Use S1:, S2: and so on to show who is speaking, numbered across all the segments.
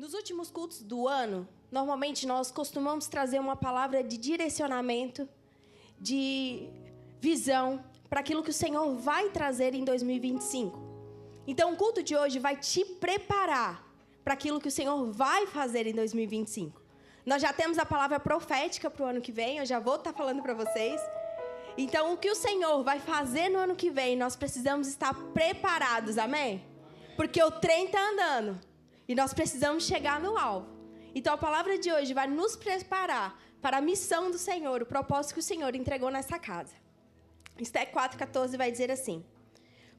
S1: Nos últimos cultos do ano, normalmente nós costumamos trazer uma palavra de direcionamento, de visão, para aquilo que o Senhor vai trazer em 2025. Então, o culto de hoje vai te preparar para aquilo que o Senhor vai fazer em 2025. Nós já temos a palavra profética para o ano que vem, eu já vou estar falando para vocês. Então, o que o Senhor vai fazer no ano que vem, nós precisamos estar preparados, amém? Porque o trem está andando e nós precisamos chegar no alvo. Então, a palavra de hoje vai nos preparar para a missão do Senhor, o propósito que o Senhor entregou nessa casa. Esté 4,14 vai dizer assim: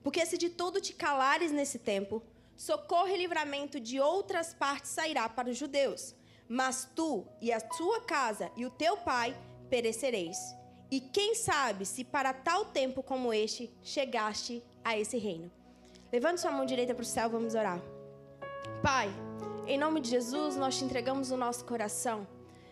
S1: porque se de todo te calares nesse tempo, socorro e livramento de outras partes sairá para os judeus. Mas tu e a tua casa e o teu pai perecereis. E quem sabe se para tal tempo como este chegaste a esse reino. Levante sua mão direita para o céu, vamos orar. Pai, em nome de Jesus, nós te entregamos o nosso coração.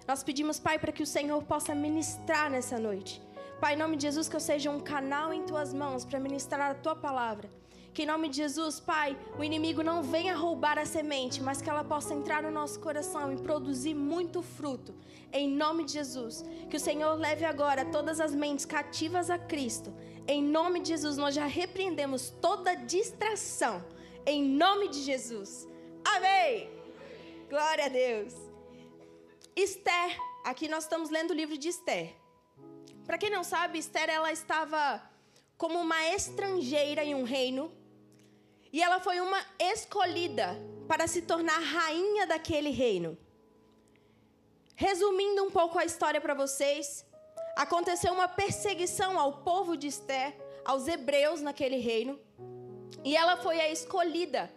S1: Nós pedimos, Pai, para que o Senhor possa ministrar nessa noite. Pai, em nome de Jesus, que eu seja um canal em tuas mãos para ministrar a tua palavra. Que em nome de Jesus, Pai, o inimigo não venha roubar a semente, mas que ela possa entrar no nosso coração e produzir muito fruto. Em nome de Jesus, que o Senhor leve agora todas as mentes cativas a Cristo. Em nome de Jesus, nós já repreendemos toda distração. Em nome de Jesus. Amém! Glória a Deus. Esther, aqui nós estamos lendo o livro de Esther. Para quem não sabe, Esther ela estava como uma estrangeira em um reino. E ela foi uma escolhida para se tornar rainha daquele reino. Resumindo um pouco a história para vocês, aconteceu uma perseguição ao povo de Esther, aos hebreus naquele reino. E ela foi a escolhida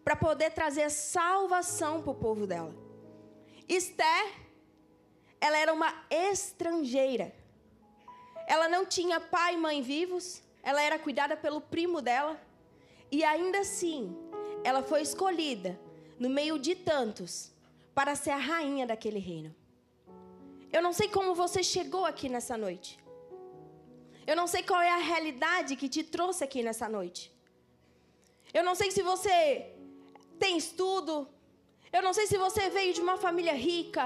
S1: para poder trazer salvação para o povo dela. Esther, ela era uma estrangeira. Ela não tinha pai e mãe vivos, ela era cuidada pelo primo dela. E ainda assim, ela foi escolhida, no meio de tantos, para ser a rainha daquele reino. Eu não sei como você chegou aqui nessa noite. Eu não sei qual é a realidade que te trouxe aqui nessa noite. Eu não sei se você tem estudo. Eu não sei se você veio de uma família rica.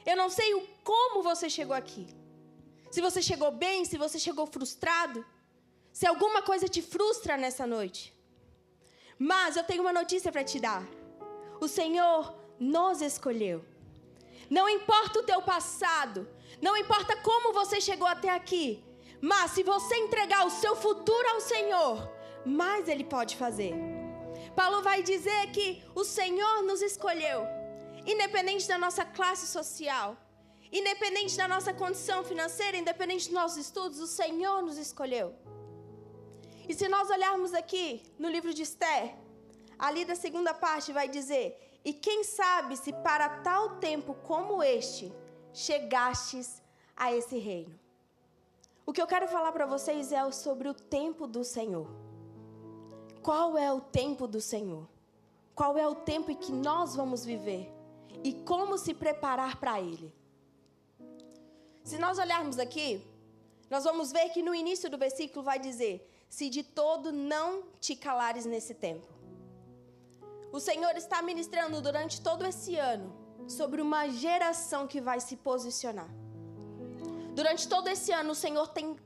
S1: Eu não sei como você chegou aqui. Se você chegou bem, se você chegou frustrado. Se alguma coisa te frustra nessa noite. Mas eu tenho uma notícia para te dar. O Senhor nos escolheu. Não importa o teu passado. Não importa como você chegou até aqui. Mas se você entregar o seu futuro ao Senhor, mais Ele pode fazer. Paulo vai dizer que o Senhor nos escolheu. Independente da nossa classe social. Independente da nossa condição financeira. Independente dos nossos estudos. O Senhor nos escolheu. E se nós olharmos aqui no livro de Esther, ali da segunda parte vai dizer: e quem sabe se para tal tempo como este, chegastes a esse reino. O que eu quero falar para vocês é sobre o tempo do Senhor. Qual é o tempo do Senhor? Qual é o tempo em que nós vamos viver? E como se preparar para Ele? Se nós olharmos aqui, nós vamos ver que no início do versículo vai dizer: se de todo não te calares nesse tempo. O Senhor está ministrando durante todo esse ano sobre uma geração que vai se posicionar. Durante todo esse ano, o Senhor tem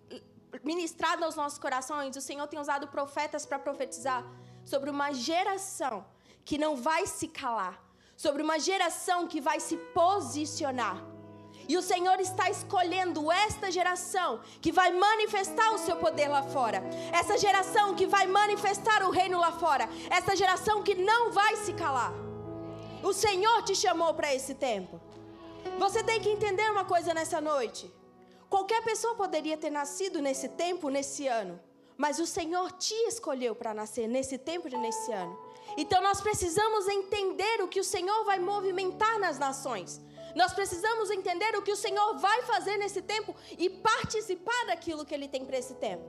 S1: ministrado aos nossos corações, o Senhor tem usado profetas para profetizar sobre uma geração que não vai se calar, sobre uma geração que vai se posicionar. E o Senhor está escolhendo esta geração que vai manifestar o seu poder lá fora. Essa geração que vai manifestar o reino lá fora. Essa geração que não vai se calar. O Senhor te chamou para esse tempo. Você tem que entender uma coisa nessa noite. Qualquer pessoa poderia ter nascido nesse tempo, nesse ano. Mas o Senhor te escolheu para nascer nesse tempo e nesse ano. Então nós precisamos entender o que o Senhor vai movimentar nas nações. Nós precisamos entender o que o Senhor vai fazer nesse tempo e participar daquilo que Ele tem para esse tempo.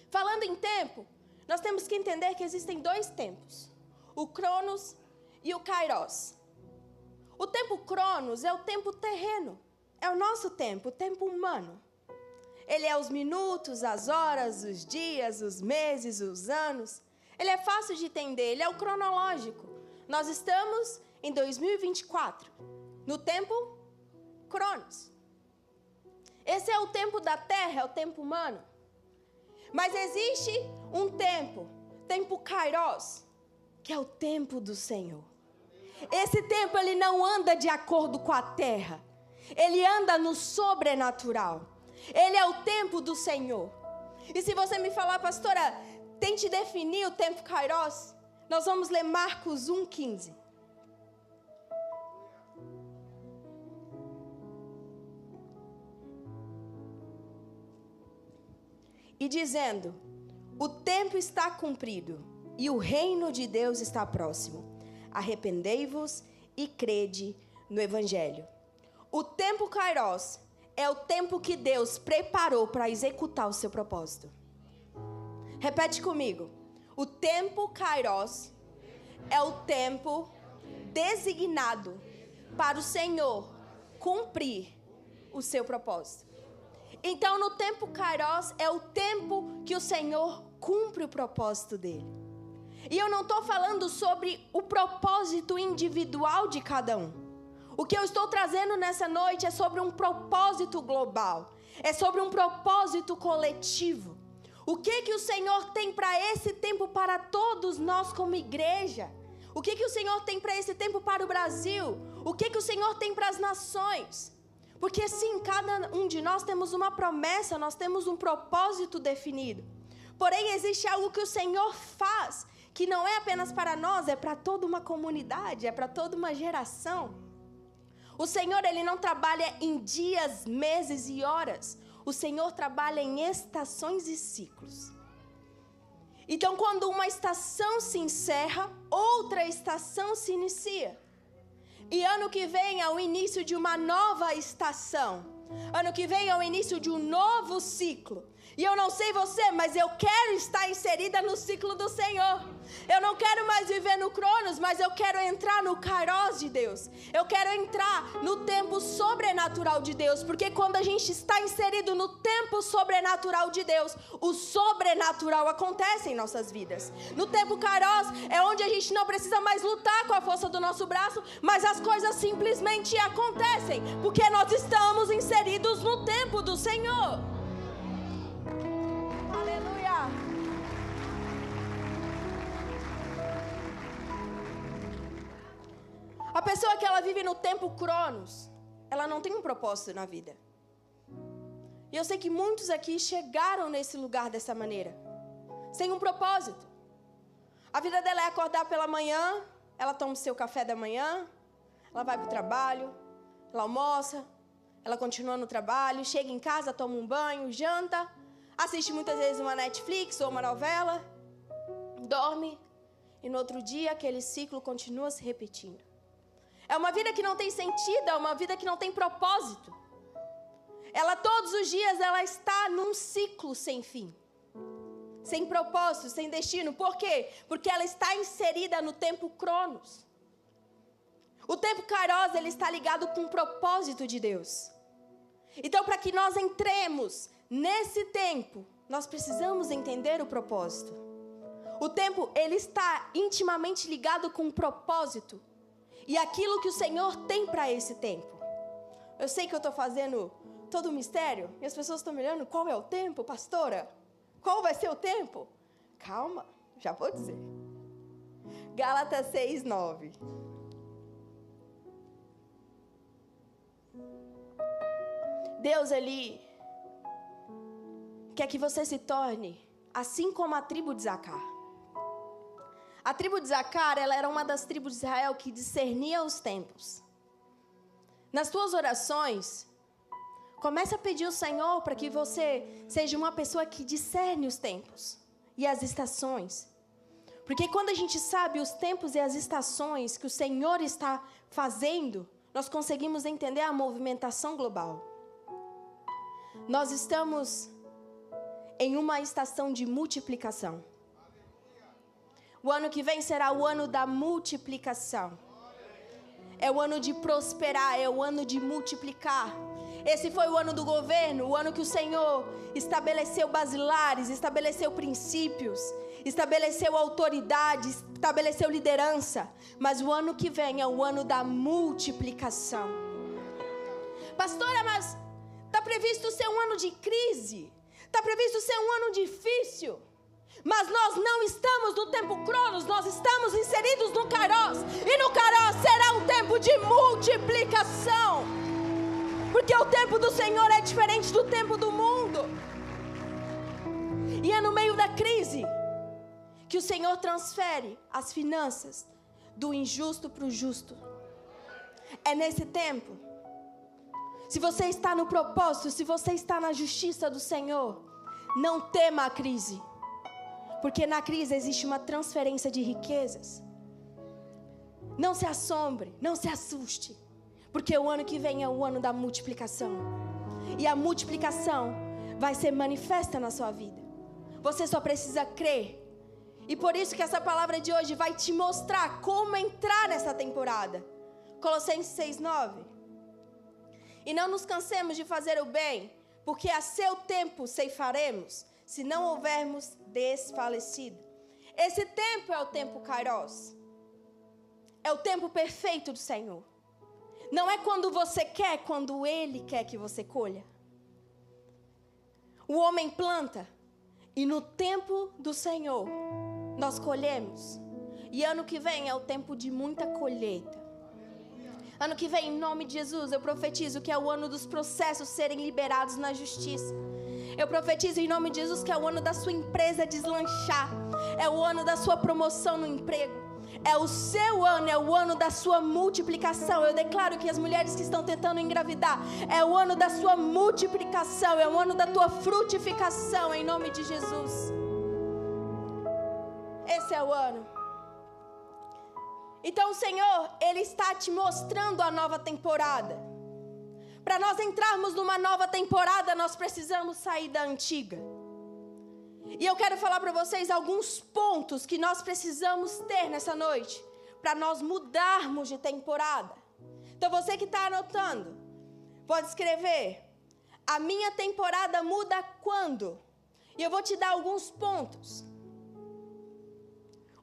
S1: Falando em tempo, nós temos que entender que existem dois tempos. O Cronos e o Kairos. O tempo Cronos é o tempo terreno. É o nosso tempo, o tempo humano. Ele é os minutos, as horas, os dias, os meses, os anos. Ele é fácil de entender, ele é o cronológico. nós estamos em 2024, no tempo Cronos. Esse é o tempo da terra, é o tempo humano. Mas existe um tempo Kairos, que é o tempo do Senhor. Esse tempo, ele não anda de acordo com a terra. Ele anda no sobrenatural. Ele é o tempo do Senhor. E se você me falar, pastora, tente definir o tempo Kairos, nós vamos ler Marcos 1,15. E dizendo: o tempo está cumprido e o reino de Deus está próximo. Arrependei-vos e crede no Evangelho. O tempo Kairos é o tempo que Deus preparou para executar o seu propósito. Repete comigo. O tempo Kairos é o tempo designado para o Senhor cumprir o seu propósito. Então, no tempo Kairos é o tempo que o Senhor cumpre o propósito dele. E eu não estou falando sobre o propósito individual de cada um. O que eu estou trazendo nessa noite é sobre um propósito global. É sobre um propósito coletivo. O que o Senhor tem para esse tempo para todos nós como igreja? O que o Senhor tem para esse tempo para o Brasil? O que o Senhor tem para as nações? Porque sim, cada um de nós temos uma promessa, nós temos um propósito definido. Porém, existe algo que o Senhor faz, que não é apenas para nós, é para toda uma comunidade, é para toda uma geração. O Senhor, Ele não trabalha em dias, meses e horas. O Senhor trabalha em estações e ciclos. Então, quando uma estação se encerra, outra estação se inicia. E ano que vem é o início de uma nova estação. Ano que vem é o início de um novo ciclo. E eu não sei você, mas eu quero estar inserida no ciclo do Senhor. Eu não quero mais viver no Cronos, mas eu quero entrar no Kairos de Deus. Eu quero entrar no tempo sobrenatural de Deus. Porque quando a gente está inserido no tempo sobrenatural de Deus, o sobrenatural acontece em nossas vidas. No tempo Kairos é onde a gente não precisa mais lutar com a força do nosso braço, mas as coisas simplesmente acontecem. Porque nós estamos inseridos no tempo do Senhor. Aleluia. A pessoa que ela vive no tempo Cronos, ela não tem um propósito na vida. E eu sei que muitos aqui chegaram nesse lugar dessa maneira, sem um propósito. A vida dela é acordar pela manhã, ela toma o seu café da manhã, ela vai para o trabalho, ela almoça, ela continua no trabalho, chega em casa, toma um banho, janta, assiste muitas vezes uma Netflix ou uma novela, dorme, e no outro dia aquele ciclo continua se repetindo. É uma vida que não tem sentido, é uma vida que não tem propósito. Ela todos os dias ela está num ciclo sem fim, sem propósito, sem destino. Por quê? Porque ela está inserida no tempo Cronos. O tempo Kairos, ele está ligado com o propósito de Deus. Então, para que nós entremos nesse tempo, nós precisamos entender o propósito. O tempo, ele está intimamente ligado com o propósito e aquilo que o Senhor tem para esse tempo. Eu sei que eu estou fazendo todo o mistério e as pessoas estão me olhando, qual é o tempo, pastora? Qual vai ser o tempo? Calma, já vou dizer. Gálatas 6:9. Deus, Ele quer que você se torne assim como a tribo de Zacar. A tribo de Zacar, ela era uma das tribos de Israel que discernia os tempos. Nas tuas orações, comece a pedir ao Senhor para que você seja uma pessoa que discerne os tempos e as estações. Porque quando a gente sabe os tempos e as estações que o Senhor está fazendo, nós conseguimos entender a movimentação global. Nós estamos em uma estação de multiplicação. O ano que vem será o ano da multiplicação. É o ano de prosperar, é o ano de multiplicar. Esse foi o ano do governo, o ano que o Senhor estabeleceu basilares, estabeleceu princípios, estabeleceu autoridade, estabeleceu liderança. Mas o ano que vem é o ano da multiplicação. Pastora, mas está previsto ser um ano de crise, está previsto ser um ano difícil. Mas nós não estamos no tempo Cronos, nós estamos inseridos no Kairos. E no Kairos será um tempo de multiplicação. Porque o tempo do Senhor é diferente do tempo do mundo. E é no meio da crise que o Senhor transfere as finanças do injusto para o justo. É nesse tempo. Se você está no propósito, se você está na justiça do Senhor, não tema a crise. Porque na crise existe uma transferência de riquezas. Não se assombre, não se assuste. Porque o ano que vem é o ano da multiplicação. E a multiplicação vai ser manifesta na sua vida. Você só precisa crer. E por isso que essa palavra de hoje vai te mostrar como entrar nessa temporada. Colossenses 6:9. E não nos cansemos de fazer o bem, porque a seu tempo ceifaremos, se não houvermos desfalecido. Esse tempo é o tempo Kairos. É o tempo perfeito do Senhor. Não é quando você quer, quando Ele quer que você colha. O homem planta e no tempo do Senhor nós colhemos. E ano que vem é o tempo de muita colheita. Ano que vem, em nome de Jesus, eu profetizo que é o ano dos processos serem liberados na justiça. Eu profetizo em nome de Jesus que é o ano da sua empresa deslanchar. É o ano da sua promoção no emprego. É o seu ano, é o ano da sua multiplicação. Eu declaro que as mulheres que estão tentando engravidar, é o ano da sua multiplicação, é o ano da tua frutificação, em nome de Jesus. Esse é o ano. Então o Senhor, Ele está te mostrando a nova temporada. Para nós entrarmos numa nova temporada, nós precisamos sair da antiga. E eu quero falar para vocês alguns pontos que nós precisamos ter nessa noite, para nós mudarmos de temporada. Então você que está anotando, pode escrever: a minha temporada muda quando? E eu vou te dar alguns pontos.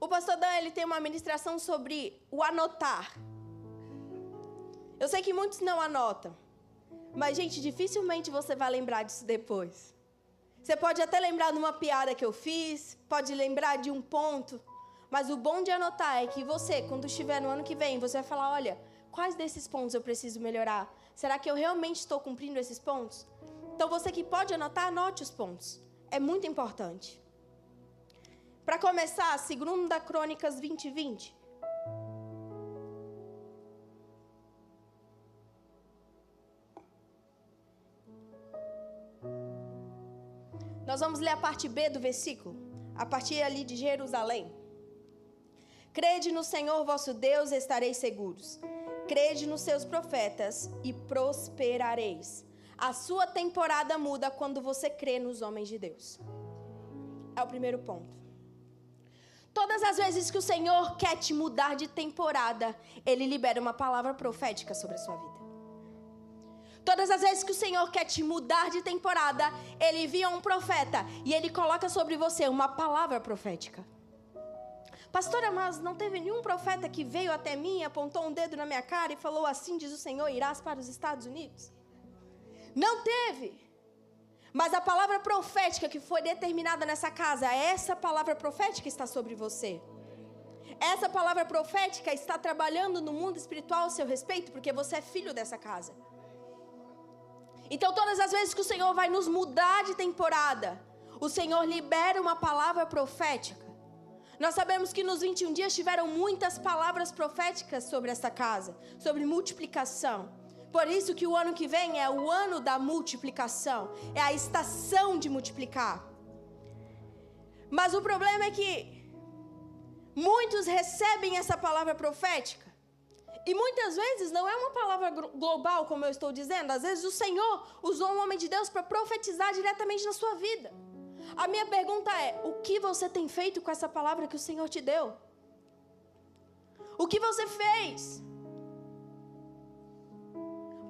S1: O pastor Dan, ele tem uma ministração sobre o anotar. Eu sei que muitos não anotam. Mas, gente, dificilmente você vai lembrar disso depois. Você pode até lembrar de uma piada que eu fiz, pode lembrar de um ponto. Mas o bom de anotar é que você, quando estiver no ano que vem, você vai falar: olha, quais desses pontos eu preciso melhorar? Será que eu realmente estou cumprindo esses pontos? Então, você que pode anotar, anote os pontos. É muito importante. Para começar, 2 Crônicas 20:20. Nós vamos ler a parte B do versículo, a partir ali de Jerusalém. Crede no Senhor vosso Deus e estareis seguros. Crede nos seus profetas e prosperareis. A sua temporada muda quando você crê nos homens de Deus. É o primeiro ponto. Todas as vezes que o Senhor quer te mudar de temporada, Ele libera uma palavra profética sobre a sua vida. Todas as vezes que o Senhor quer te mudar de temporada, Ele envia um profeta e Ele coloca sobre você uma palavra profética. Pastora, mas não teve nenhum profeta que veio até mim, apontou um dedo na minha cara e falou: assim diz o Senhor, irás para os Estados Unidos? Não teve. Mas a palavra profética que foi determinada nessa casa, essa palavra profética está sobre você. Essa palavra profética está trabalhando no mundo espiritual ao seu respeito, porque você é filho dessa casa. Então, todas as vezes que o Senhor vai nos mudar de temporada, o Senhor libera uma palavra profética. Nós sabemos que nos 21 dias tiveram muitas palavras proféticas sobre essa casa, sobre multiplicação. Por isso que o ano que vem é o ano da multiplicação, é a estação de multiplicar. Mas o problema é que muitos recebem essa palavra profética. E muitas vezes não é uma palavra global, como eu estou dizendo. Às vezes o Senhor usou um homem de Deus para profetizar diretamente na sua vida. A minha pergunta é: o que você tem feito com essa palavra que o Senhor te deu? O que você fez?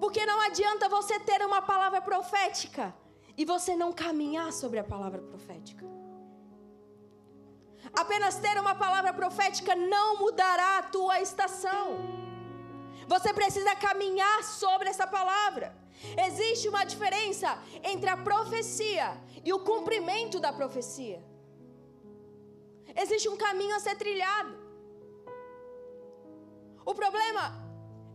S1: Porque não adianta você ter uma palavra profética e você não caminhar sobre a palavra profética. Apenas ter uma palavra profética não mudará a tua estação. Você precisa caminhar sobre essa palavra. Existe uma diferença entre a profecia e o cumprimento da profecia. Existe um caminho a ser trilhado. O problema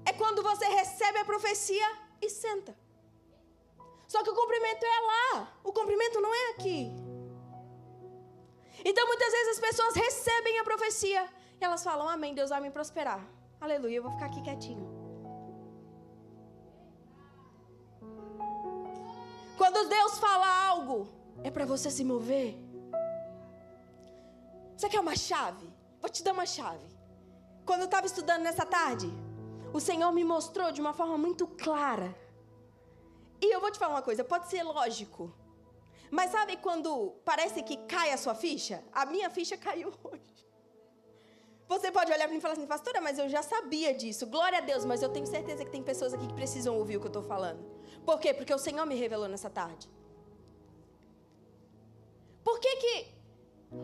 S1: é quando você recebe a profecia e senta. Só que o cumprimento é lá. O cumprimento não é aqui. Então muitas vezes as pessoas recebem a profecia e elas falam, amém, Deus vai me prosperar. Aleluia, eu vou ficar aqui quietinho. Quando Deus fala algo, é para você se mover. Você quer uma chave? Vou te dar uma chave. Quando eu estava estudando nessa tarde, o Senhor me mostrou de uma forma muito clara. E eu vou te falar uma coisa, pode ser lógico. Mas sabe quando parece que cai a sua ficha? A minha ficha caiu hoje. Você pode olhar para mim e falar assim, pastora, mas eu já sabia disso. Glória a Deus, mas eu tenho certeza que tem pessoas aqui que precisam ouvir o que eu estou falando. Por quê? Porque o Senhor me revelou nessa tarde. Por que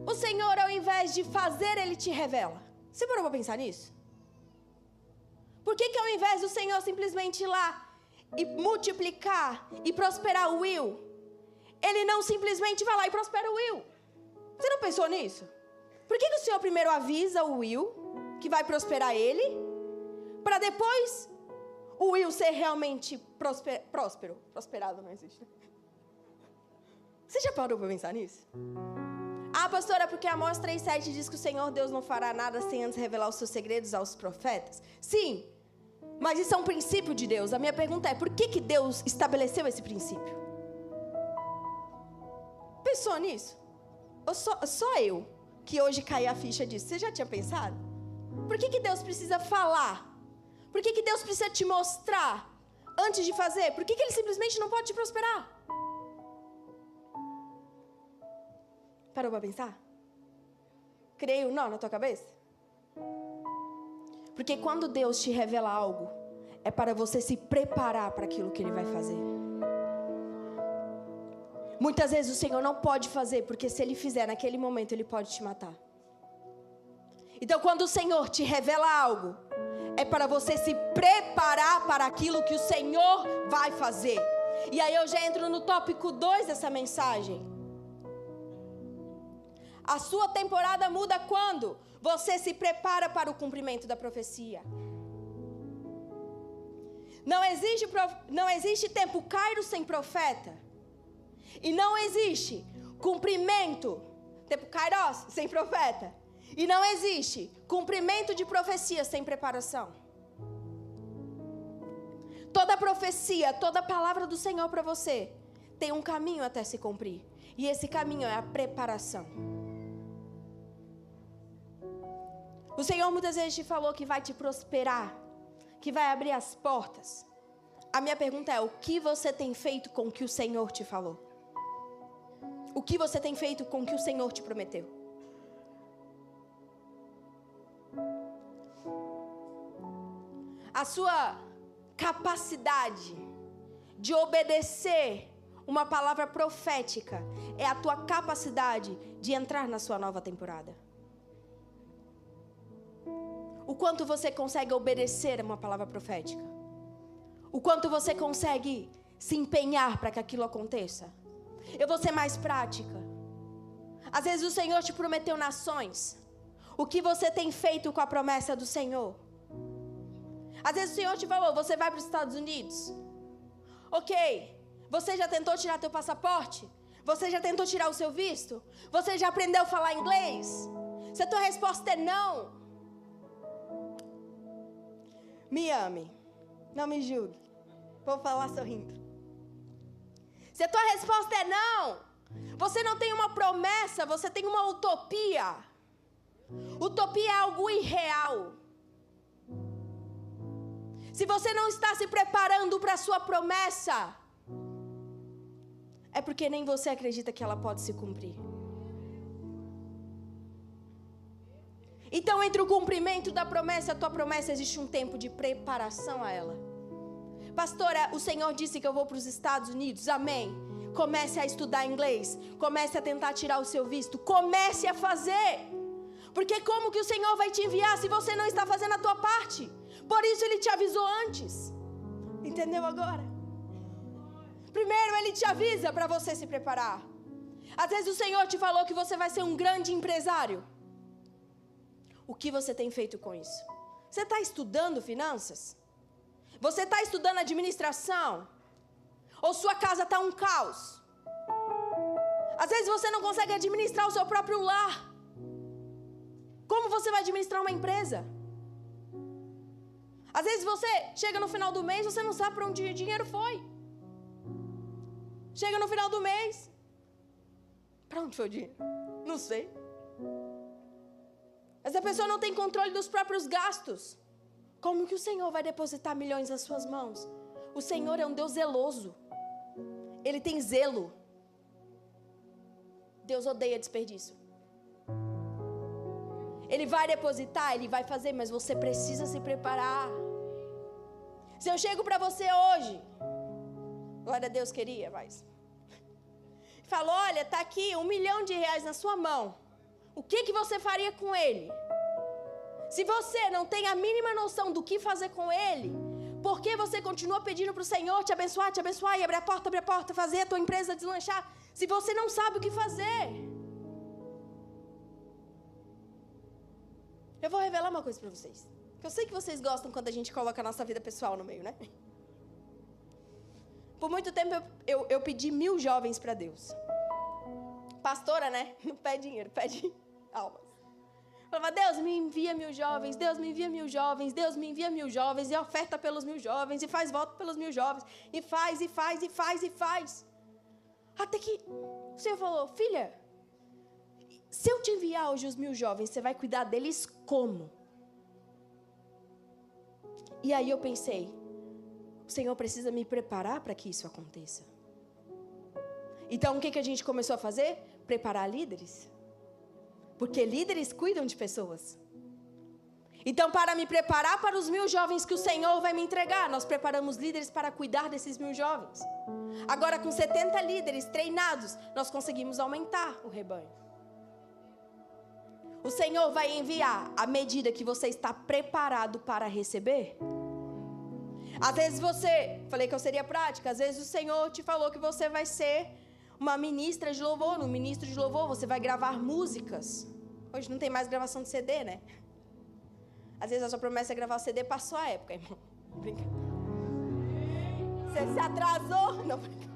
S1: o Senhor, ao invés de fazer, Ele te revela? Você parou para pensar nisso? Por que ao invés do Senhor simplesmente ir lá e multiplicar e prosperar o Will, Ele não simplesmente vai lá e prospera o Will? Você não pensou nisso? Por que o Senhor primeiro avisa o Will que vai prosperar ele, para depois o Will ser realmente próspero? Prosperado não existe. Você já parou para pensar nisso? Ah, pastora, porque Amós 3,7 diz que o Senhor Deus não fará nada sem antes revelar os seus segredos aos profetas? Sim, mas isso é um princípio de Deus. A minha pergunta é, por que Deus estabeleceu esse princípio? Pensou nisso? Ou só eu que hoje caí a ficha disso? Você já tinha pensado? Por que Deus precisa falar? Por que Deus precisa te mostrar antes de fazer? Por que Ele simplesmente não pode te prosperar? Parou para pensar? Criei um nó na tua cabeça? Porque quando Deus te revela algo, é para você se preparar para aquilo que Ele vai fazer. Muitas vezes o Senhor não pode fazer, porque se Ele fizer naquele momento, Ele pode te matar. Então quando o Senhor te revela algo, é para você se preparar para aquilo que o Senhor vai fazer. E aí eu já entro no tópico 2 dessa mensagem. A sua temporada muda quando você se prepara para o cumprimento da profecia. Não existe tempo Kairos sem profeta. E não existe cumprimento, tempo Kairos sem profeta. E não existe cumprimento de profecia sem preparação. Toda profecia, toda palavra do Senhor para você tem um caminho até se cumprir. E esse caminho é a preparação. O Senhor muitas vezes te falou que vai te prosperar, que vai abrir as portas. A minha pergunta é, o que você tem feito com o que o Senhor te falou? O que você tem feito com o que o Senhor te prometeu? A sua capacidade de obedecer uma palavra profética é a tua capacidade de entrar na sua nova temporada. O quanto você consegue obedecer a uma palavra profética? O quanto você consegue se empenhar para que aquilo aconteça? Eu vou ser mais prática. Às vezes o Senhor te prometeu nações. O que você tem feito com a promessa do Senhor? Às vezes o Senhor te falou, você vai para os Estados Unidos. Ok, você já tentou tirar teu passaporte? Você já tentou tirar o seu visto? Você já aprendeu a falar inglês? Se a tua resposta é não, me ame, não me julgue. Vou falar sorrindo. Se a tua resposta é não, você não tem uma promessa, você tem uma utopia. Utopia é algo irreal. Se você não está se preparando para a sua promessa, é porque nem você acredita que ela pode se cumprir. Então, entre o cumprimento da promessa e a tua promessa, existe um tempo de preparação a ela. Pastora, o Senhor disse que eu vou para os Estados Unidos. Amém. Comece a estudar inglês. Comece a tentar tirar o seu visto. Comece a fazer. Porque como que o Senhor vai te enviar se você não está fazendo a tua parte? Por isso Ele te avisou antes. Entendeu agora? Primeiro Ele te avisa para você se preparar. Às vezes o Senhor te falou que você vai ser um grande empresário. O que você tem feito com isso? Você está estudando finanças? Você está estudando administração? Ou sua casa está um caos? Às vezes você não consegue administrar o seu próprio lar. Como você vai administrar uma empresa? Às vezes você chega no final do mês, você não sabe para onde o dinheiro foi. Chega no final do mês, para onde foi o dinheiro? Não sei. Essa pessoa não tem controle dos próprios gastos. Como que o Senhor vai depositar milhões nas suas mãos? O Senhor é um Deus zeloso. Ele tem zelo. Deus odeia desperdício. Ele vai depositar, Ele vai fazer, mas você precisa se preparar. Se eu chego para você hoje, glória a Deus, queria, mas falo, olha, está aqui R$1 milhão na sua mão. O que você faria com ele? Se você não tem a mínima noção do que fazer com ele, por que você continua pedindo para o Senhor te abençoar e abrir a porta, fazer a tua empresa deslanchar, se você não sabe o que fazer? Eu vou revelar uma coisa para vocês. Eu sei que vocês gostam quando a gente coloca a nossa vida pessoal no meio, né? Por muito tempo eu pedi 1000 jovens para Deus. Pastora, né? Não pede dinheiro, pede almas. Eu falava, Deus me envia 1000 jovens, Deus me envia 1000 jovens, Deus me envia 1000 jovens, e oferta pelos 1000 jovens, e faz voto pelos 1000 jovens, e faz. Até que o Senhor falou, filha, se eu te enviar hoje os 1000 jovens, você vai cuidar deles como? E aí eu pensei, o Senhor precisa me preparar para que isso aconteça. Então o que a gente começou a fazer? Preparar líderes. Porque líderes cuidam de pessoas. Então, para me preparar para os 1000 jovens que o Senhor vai me entregar, nós preparamos líderes para cuidar desses 1000 jovens. Agora, com 70 líderes treinados, nós conseguimos aumentar o rebanho. O Senhor vai enviar à medida que você está preparado para receber. Às vezes falei que eu seria prática, às vezes o Senhor te falou que você vai ser uma ministra de louvor, um ministro de louvor, você vai gravar músicas. Hoje não tem mais gravação de CD, né? Às vezes a sua promessa é gravar o CD, passou a época, irmão. Brincadeira. Você se atrasou? Não, brincadeira.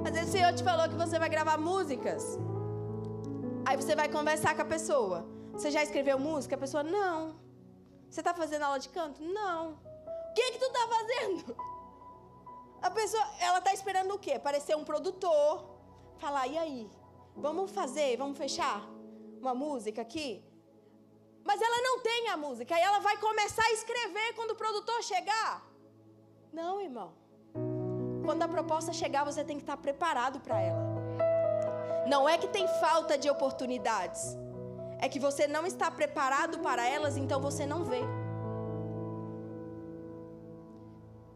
S1: Às vezes o Senhor te falou que você vai gravar músicas. Aí você vai conversar com a pessoa. Você já escreveu música? A pessoa, não. Você está fazendo aula de canto? Não. O que tu está fazendo? A pessoa, ela está esperando o quê? Aparecer um produtor, falar, e aí? Vamos fechar uma música aqui? Mas ela não tem a música, aí ela vai começar a escrever quando o produtor chegar. Não, irmão. Quando a proposta chegar, você tem que estar preparado para ela. Não é que tem falta de oportunidades. É que você não está preparado para elas, então você não vê.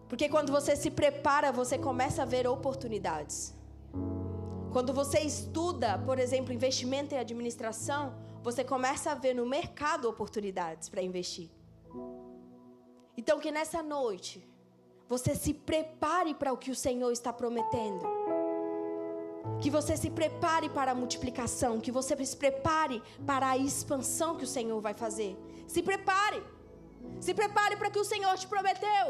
S1: Porque quando você se prepara, você começa a ver oportunidades. Quando você estuda, por exemplo, investimento em administração, você começa a ver no mercado oportunidades para investir. Então que nessa noite, você se prepare para o que o Senhor está prometendo. Que você se prepare para a multiplicação, que você se prepare para a expansão que o Senhor vai fazer. Se prepare. Se prepare para o que o Senhor te prometeu.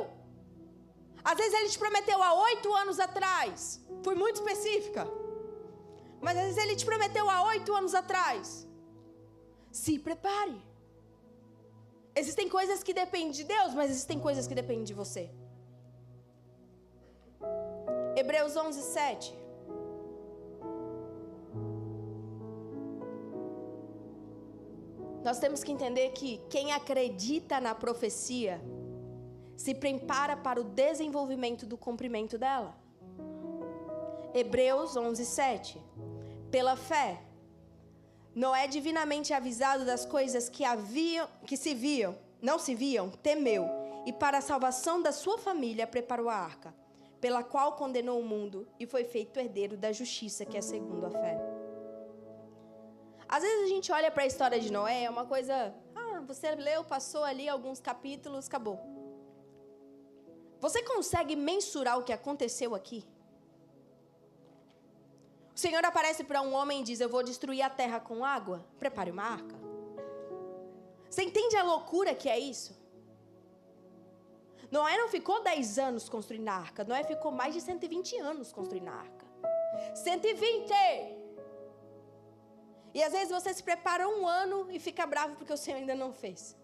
S1: Às vezes Ele te prometeu há 8 anos atrás. Fui muito específica. Mas às vezes Ele te prometeu há 8 anos atrás. Se prepare. Existem coisas que dependem de Deus, mas existem coisas que dependem de você. Hebreus 11:7. Nós temos que entender que quem acredita na profecia se prepara para o desenvolvimento do cumprimento dela. Hebreus 11:7. Pela fé, Noé, divinamente avisado das coisas que não se viam, temeu e para a salvação da sua família preparou a arca, pela qual condenou o mundo e foi feito herdeiro da justiça, que é segundo a fé. Às vezes a gente olha para a história de Noé, é uma coisa... você leu, passou ali alguns capítulos, acabou. Você consegue mensurar o que aconteceu aqui? O Senhor aparece para um homem e diz: eu vou destruir a terra com água, prepare uma arca. Você entende a loucura que é isso? Noé não ficou 10 anos construindo a arca. Noé ficou mais de 120 anos construindo a arca. 120! E às vezes você se prepara um ano e fica bravo porque o Senhor ainda não fez.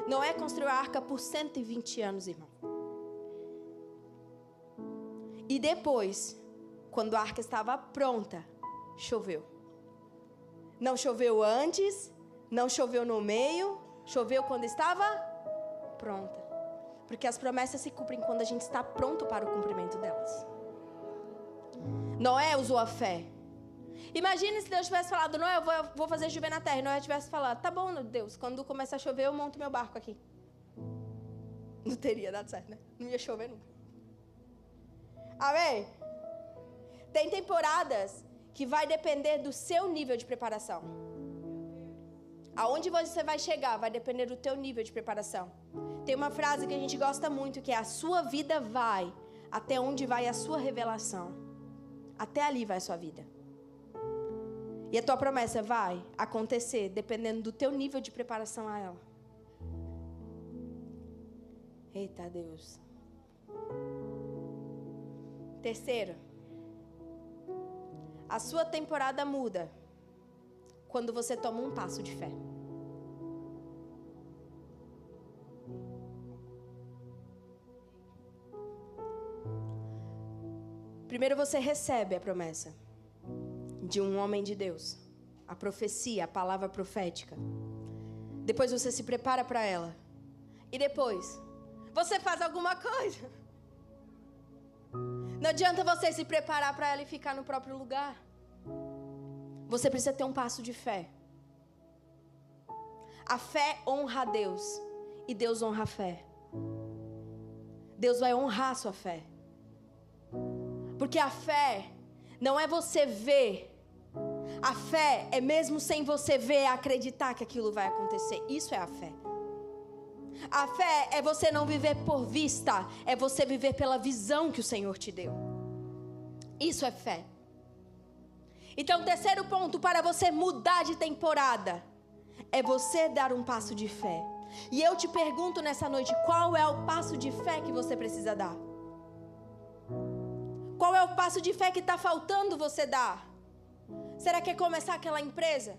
S1: Noé construiu a arca por 120 anos, irmão. E depois, quando a arca estava pronta, choveu. Não choveu antes, não choveu no meio, choveu quando estava pronta. Porque as promessas se cumprem quando a gente está pronto para o cumprimento delas. Noé usou a fé. Imagine se Deus tivesse falado: Noé, eu vou fazer chover na terra. E Noé tivesse falado: tá bom, Deus, quando começar a chover eu monto meu barco aqui. Não teria dado certo, né? Não ia chover nunca. Amém? Tem temporadas que vai depender do seu nível de preparação. Aonde você vai chegar vai depender do teu nível de preparação. Tem uma frase que a gente gosta muito, que é: a sua vida vai até onde vai a sua revelação. Até ali vai a sua vida. E a tua promessa vai acontecer dependendo do teu nível de preparação a ela. Eita Deus. Terceiro, a sua temporada muda quando você toma um passo de fé. Primeiro você recebe a promessa de um homem de Deus, a profecia, a palavra profética. Depois você se prepara para ela. E depois você faz alguma coisa. Não adianta você se preparar para ela e ficar no próprio lugar. Você precisa ter um passo de fé. A fé honra a Deus e Deus honra a fé. Deus vai honrar a sua fé. Porque a fé não é você ver. A fé é mesmo sem você ver, acreditar que aquilo vai acontecer. Isso é a fé. A fé é você não viver por vista, é você viver pela visão que o Senhor te deu. Isso é fé. Então, o terceiro ponto para você mudar de temporada é você dar um passo de fé. E eu te pergunto nessa noite, qual é o passo de fé que você precisa dar? Qual é o passo de fé que está faltando você dar? Será que é começar aquela empresa?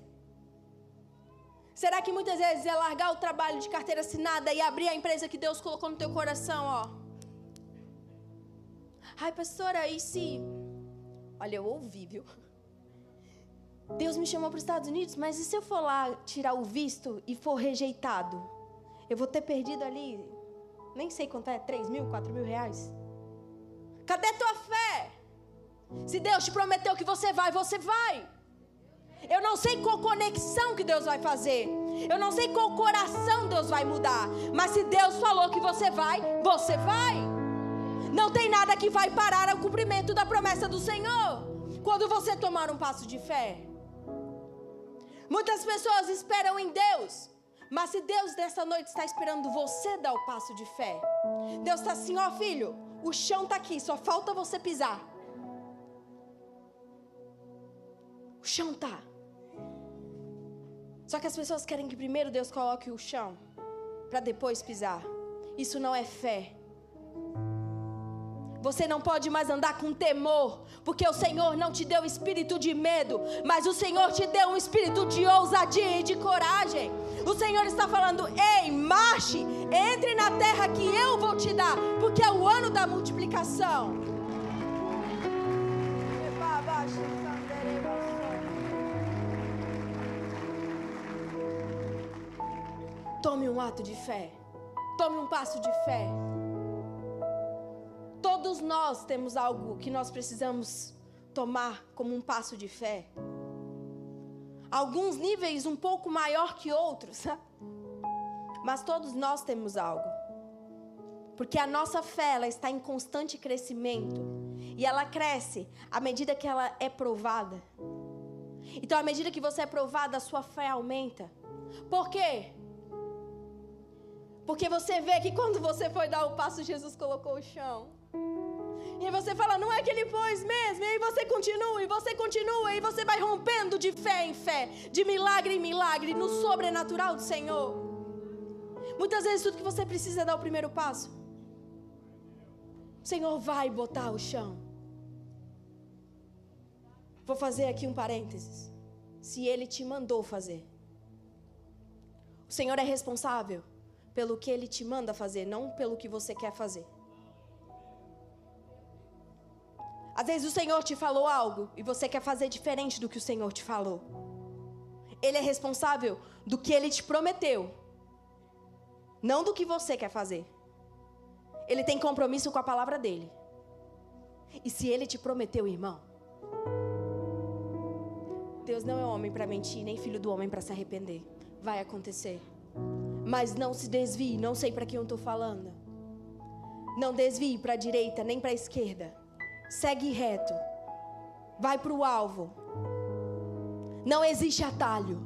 S1: Será que muitas vezes é largar o trabalho de carteira assinada e abrir a empresa que Deus colocou no teu coração, ó? Ai, pastora, e se... Olha, eu ouvi, viu? Deus me chamou para os Estados Unidos, mas e se eu for lá tirar o visto e for rejeitado? Eu vou ter perdido ali, nem sei quanto é, 3 mil, 4 mil reais? Cadê tua fé? Se Deus te prometeu que você vai, você vai. Eu não sei qual conexão que Deus vai fazer. Eu não sei qual coração Deus vai mudar. Mas se Deus falou que você vai, você vai. Não tem nada que vai parar o cumprimento da promessa do Senhor quando você tomar um passo de fé. Muitas pessoas esperam em Deus, mas se Deus nessa noite está esperando você dar o passo de fé, Deus está assim: ó filho, o chão está aqui, só falta você pisar. O chão está. Só que as pessoas querem que primeiro Deus coloque o chão para depois pisar. Isso não é fé. Você não pode mais andar com temor, porque o Senhor não te deu espírito de medo, mas o Senhor te deu um espírito de ousadia e de coragem. O Senhor está falando: ei, marche, entre na terra que eu vou te dar, porque é o ano da multiplicação. Tome um ato de fé. Tome um passo de fé. Todos nós temos algo que nós precisamos tomar como um passo de fé. Alguns níveis um pouco maior que outros. Mas todos nós temos algo. Porque a nossa fé, ela está em constante crescimento. E ela cresce à medida que ela é provada. Então, à medida que você é provada, a sua fé aumenta. Por quê? Porque você vê que quando você foi dar o passo, Jesus colocou o chão. E aí você fala, não é que ele pôs mesmo. E aí você continua, e você vai rompendo de fé em fé, de milagre em milagre, no sobrenatural do Senhor. Muitas vezes tudo que você precisa é dar o primeiro passo. O Senhor vai botar o chão. Vou fazer aqui um parênteses. Se Ele te mandou fazer. O Senhor é responsável pelo que Ele te manda fazer, não pelo que você quer fazer. Às vezes o Senhor te falou algo e você quer fazer diferente do que o Senhor te falou. Ele é responsável do que Ele te prometeu, não do que você quer fazer. Ele tem compromisso com a palavra dEle. E se Ele te prometeu, irmão, Deus não é homem para mentir, nem filho do homem para se arrepender. Vai acontecer. Mas não se desvie, não sei para quem eu estou falando. Não desvie para a direita, nem para a esquerda. Segue reto. Vai para o alvo. Não existe atalho.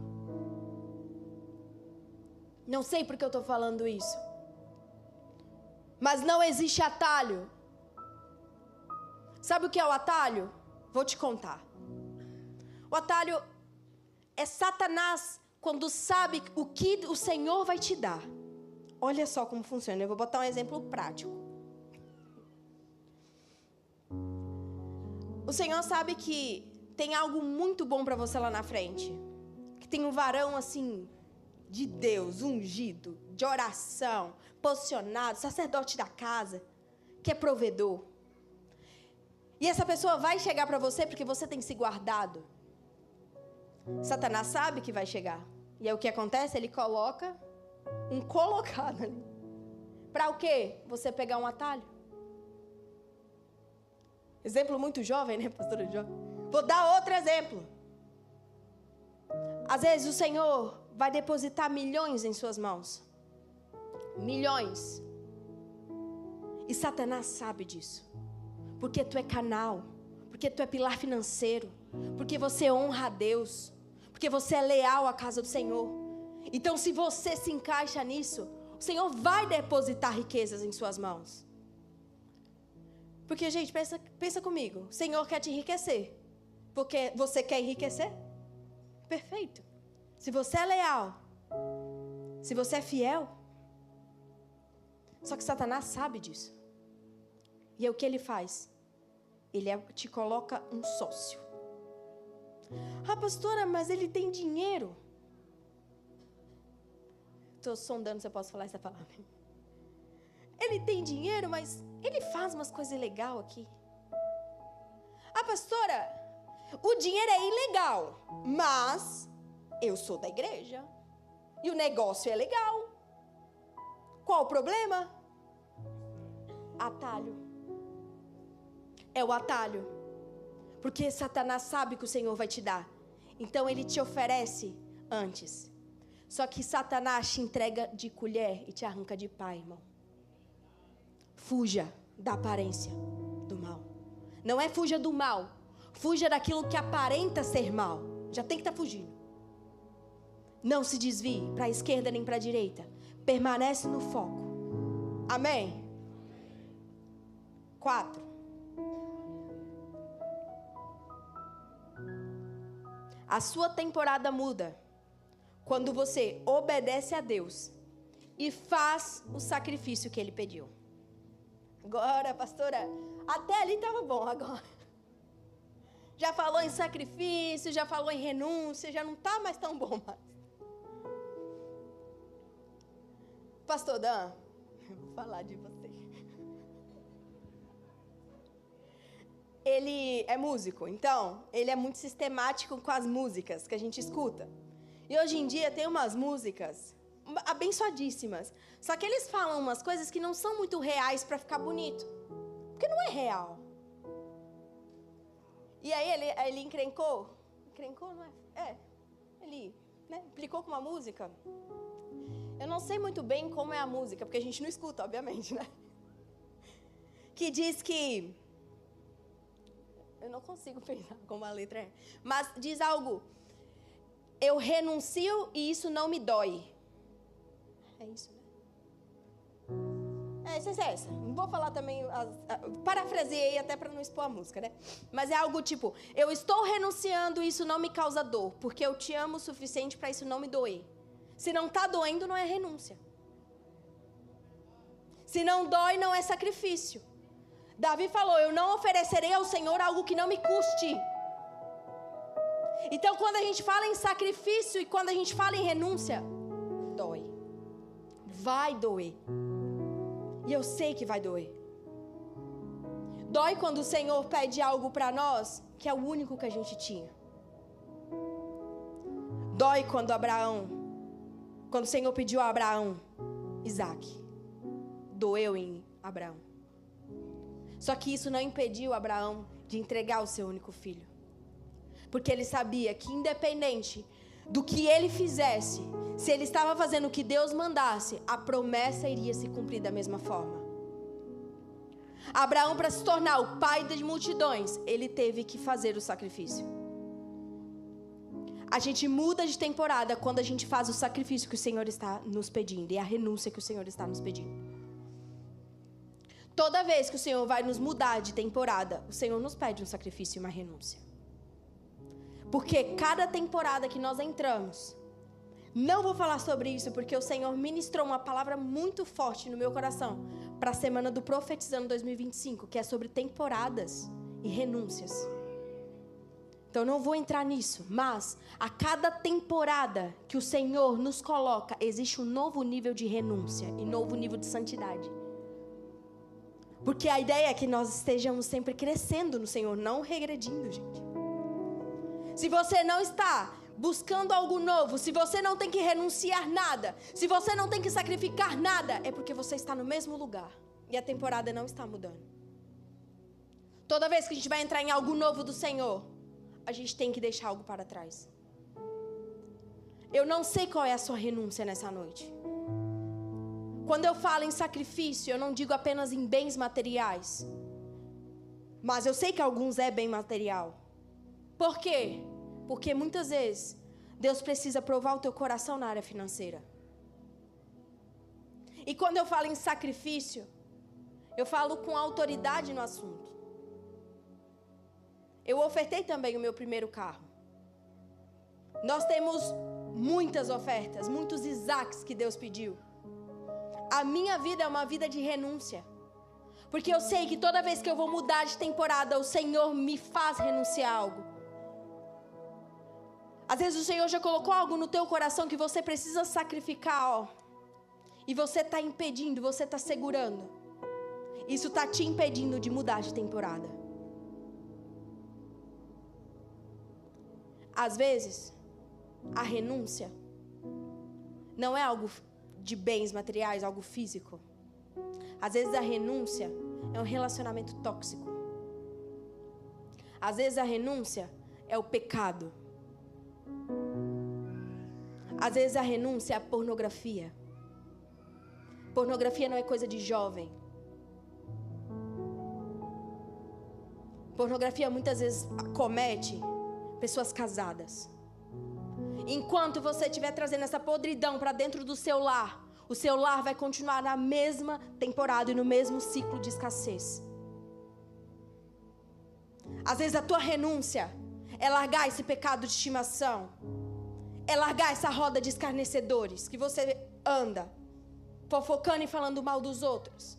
S1: Não sei porque eu estou falando isso. Mas não existe atalho. Sabe o que é o atalho? Vou te contar. O atalho é Satanás quando sabe o que o Senhor vai te dar. Olha só como funciona. Eu vou botar um exemplo prático. O Senhor sabe que tem algo muito bom para você lá na frente. Que tem um varão assim, de Deus, ungido, de oração, posicionado, sacerdote da casa, que é provedor. E essa pessoa vai chegar para você porque você tem se guardado. Satanás sabe que vai chegar. E aí o que acontece? Ele coloca um colocado ali. Para o quê? Você pegar um atalho. Exemplo muito jovem, né, pastora jovem? Vou dar outro exemplo. Às vezes o Senhor vai depositar milhões em suas mãos. Milhões. E Satanás sabe disso. Porque tu é canal. Porque tu é pilar financeiro. Porque você honra a Deus. Porque você é leal à casa do Senhor. Então, se você se encaixa nisso, o Senhor vai depositar riquezas em suas mãos. Porque, gente, pensa comigo. O Senhor quer te enriquecer. Porque você quer enriquecer? Perfeito. Se você é leal, se você é fiel. Só que Satanás sabe disso. E é o que ele faz? Ele te coloca um sócio. Ah, pastora, mas ele tem dinheiro. Estou sondando se eu posso falar essa palavra. Ele tem dinheiro, mas ele faz umas coisas legais aqui. Ah, pastora, o dinheiro é ilegal, mas eu sou da igreja. E o negócio é legal. Qual o problema? Atalho. É o atalho. Porque Satanás sabe que o Senhor vai te dar. Então ele te oferece antes. Só que Satanás te entrega de colher e te arranca de pá, irmão. Fuja da aparência do mal. Não é fuja do mal. Fuja daquilo que aparenta ser mal. Já tem que estar fugindo. Não se desvie para a esquerda nem para a direita. Permanece no foco. Amém? 4. A sua temporada muda quando você obedece a Deus e faz o sacrifício que Ele pediu. Agora, pastora, até ali estava bom agora. Já falou em sacrifício, já falou em renúncia, já não está mais tão bom mais. Pastor Dan, eu vou falar de você. Ele é músico, então ele é muito sistemático com as músicas que a gente escuta. E hoje em dia tem umas músicas abençoadíssimas. Só que eles falam umas coisas que não são muito reais para ficar bonito. Porque não é real. E aí ele encrencou. Encrencou, não é? É. Ele, né, implicou com uma música. Eu não não sei muito bem como é a música, porque a gente não escuta, obviamente, né? Que diz que... Eu não consigo pensar como a letra é. Mas diz algo... Eu renuncio e isso não me dói. É isso, né? É essa. Não vou falar também... Parafraseei até para não expor a música, né? Mas é algo tipo... Eu estou renunciando e isso não me causa dor. Porque eu te amo o suficiente para isso não me doer. Se não está doendo, não é renúncia. Se não dói, não é sacrifício. Davi falou, eu não oferecerei ao Senhor algo que não me custe. Então, quando a gente fala em sacrifício e quando a gente fala em renúncia, dói. Vai doer. E eu sei que vai doer. Dói quando o Senhor pede algo para nós, que é o único que a gente tinha. Dói quando o Senhor pediu a Abraão, Isaac. Doeu em Abraão. Só que isso não impediu Abraão de entregar o seu único filho. Porque ele sabia que independente do que ele fizesse, se ele estava fazendo o que Deus mandasse, a promessa iria se cumprir da mesma forma. Abraão, para se tornar o pai das multidões, ele teve que fazer o sacrifício. A gente muda de temporada quando a gente faz o sacrifício que o Senhor está nos pedindo e a renúncia que o Senhor está nos pedindo. Toda vez que o Senhor vai nos mudar de temporada, o Senhor nos pede um sacrifício e uma renúncia. Porque cada temporada que nós entramos, não vou falar sobre isso porque o Senhor ministrou uma palavra muito forte no meu coração para a semana do Profetizando 2025, que é sobre temporadas e renúncias. Então não vou entrar nisso, mas a cada temporada que o Senhor nos coloca, existe um novo nível de renúncia e novo nível de santidade. Porque a ideia é que nós estejamos sempre crescendo no Senhor, não regredindo, gente. Se você não está buscando algo novo, se você não tem que renunciar nada, se você não tem que sacrificar nada, é porque você está no mesmo lugar e a temporada não está mudando. Toda vez que a gente vai entrar em algo novo do Senhor, a gente tem que deixar algo para trás. Eu não sei qual é a sua renúncia nessa noite. Quando eu falo em sacrifício, eu não digo apenas em bens materiais. Mas eu sei que alguns é bem material. Por quê? Porque muitas vezes Deus precisa provar o teu coração na área financeira. E quando eu falo em sacrifício, eu falo com autoridade no assunto. Eu ofertei também o meu primeiro carro. Nós temos muitas ofertas, muitos Isaques que Deus pediu. A minha vida é uma vida de renúncia. Porque eu sei que toda vez que eu vou mudar de temporada, o Senhor me faz renunciar a algo. Às vezes o Senhor já colocou algo no teu coração que você precisa sacrificar, e você está impedindo, você está segurando. Isso está te impedindo de mudar de temporada. Às vezes, a renúncia não é algo de bens materiais, algo físico. Às vezes a renúncia é um relacionamento tóxico. Às vezes a renúncia é o pecado. Às vezes a renúncia é a pornografia. Pornografia não é coisa de jovem. Pornografia muitas vezes acomete pessoas casadas. Enquanto você estiver trazendo essa podridão para dentro do seu lar, o seu lar vai continuar na mesma temporada e no mesmo ciclo de escassez. Às vezes a tua renúncia é largar esse pecado de estimação, é largar essa roda de escarnecedores que você anda fofocando e falando mal dos outros.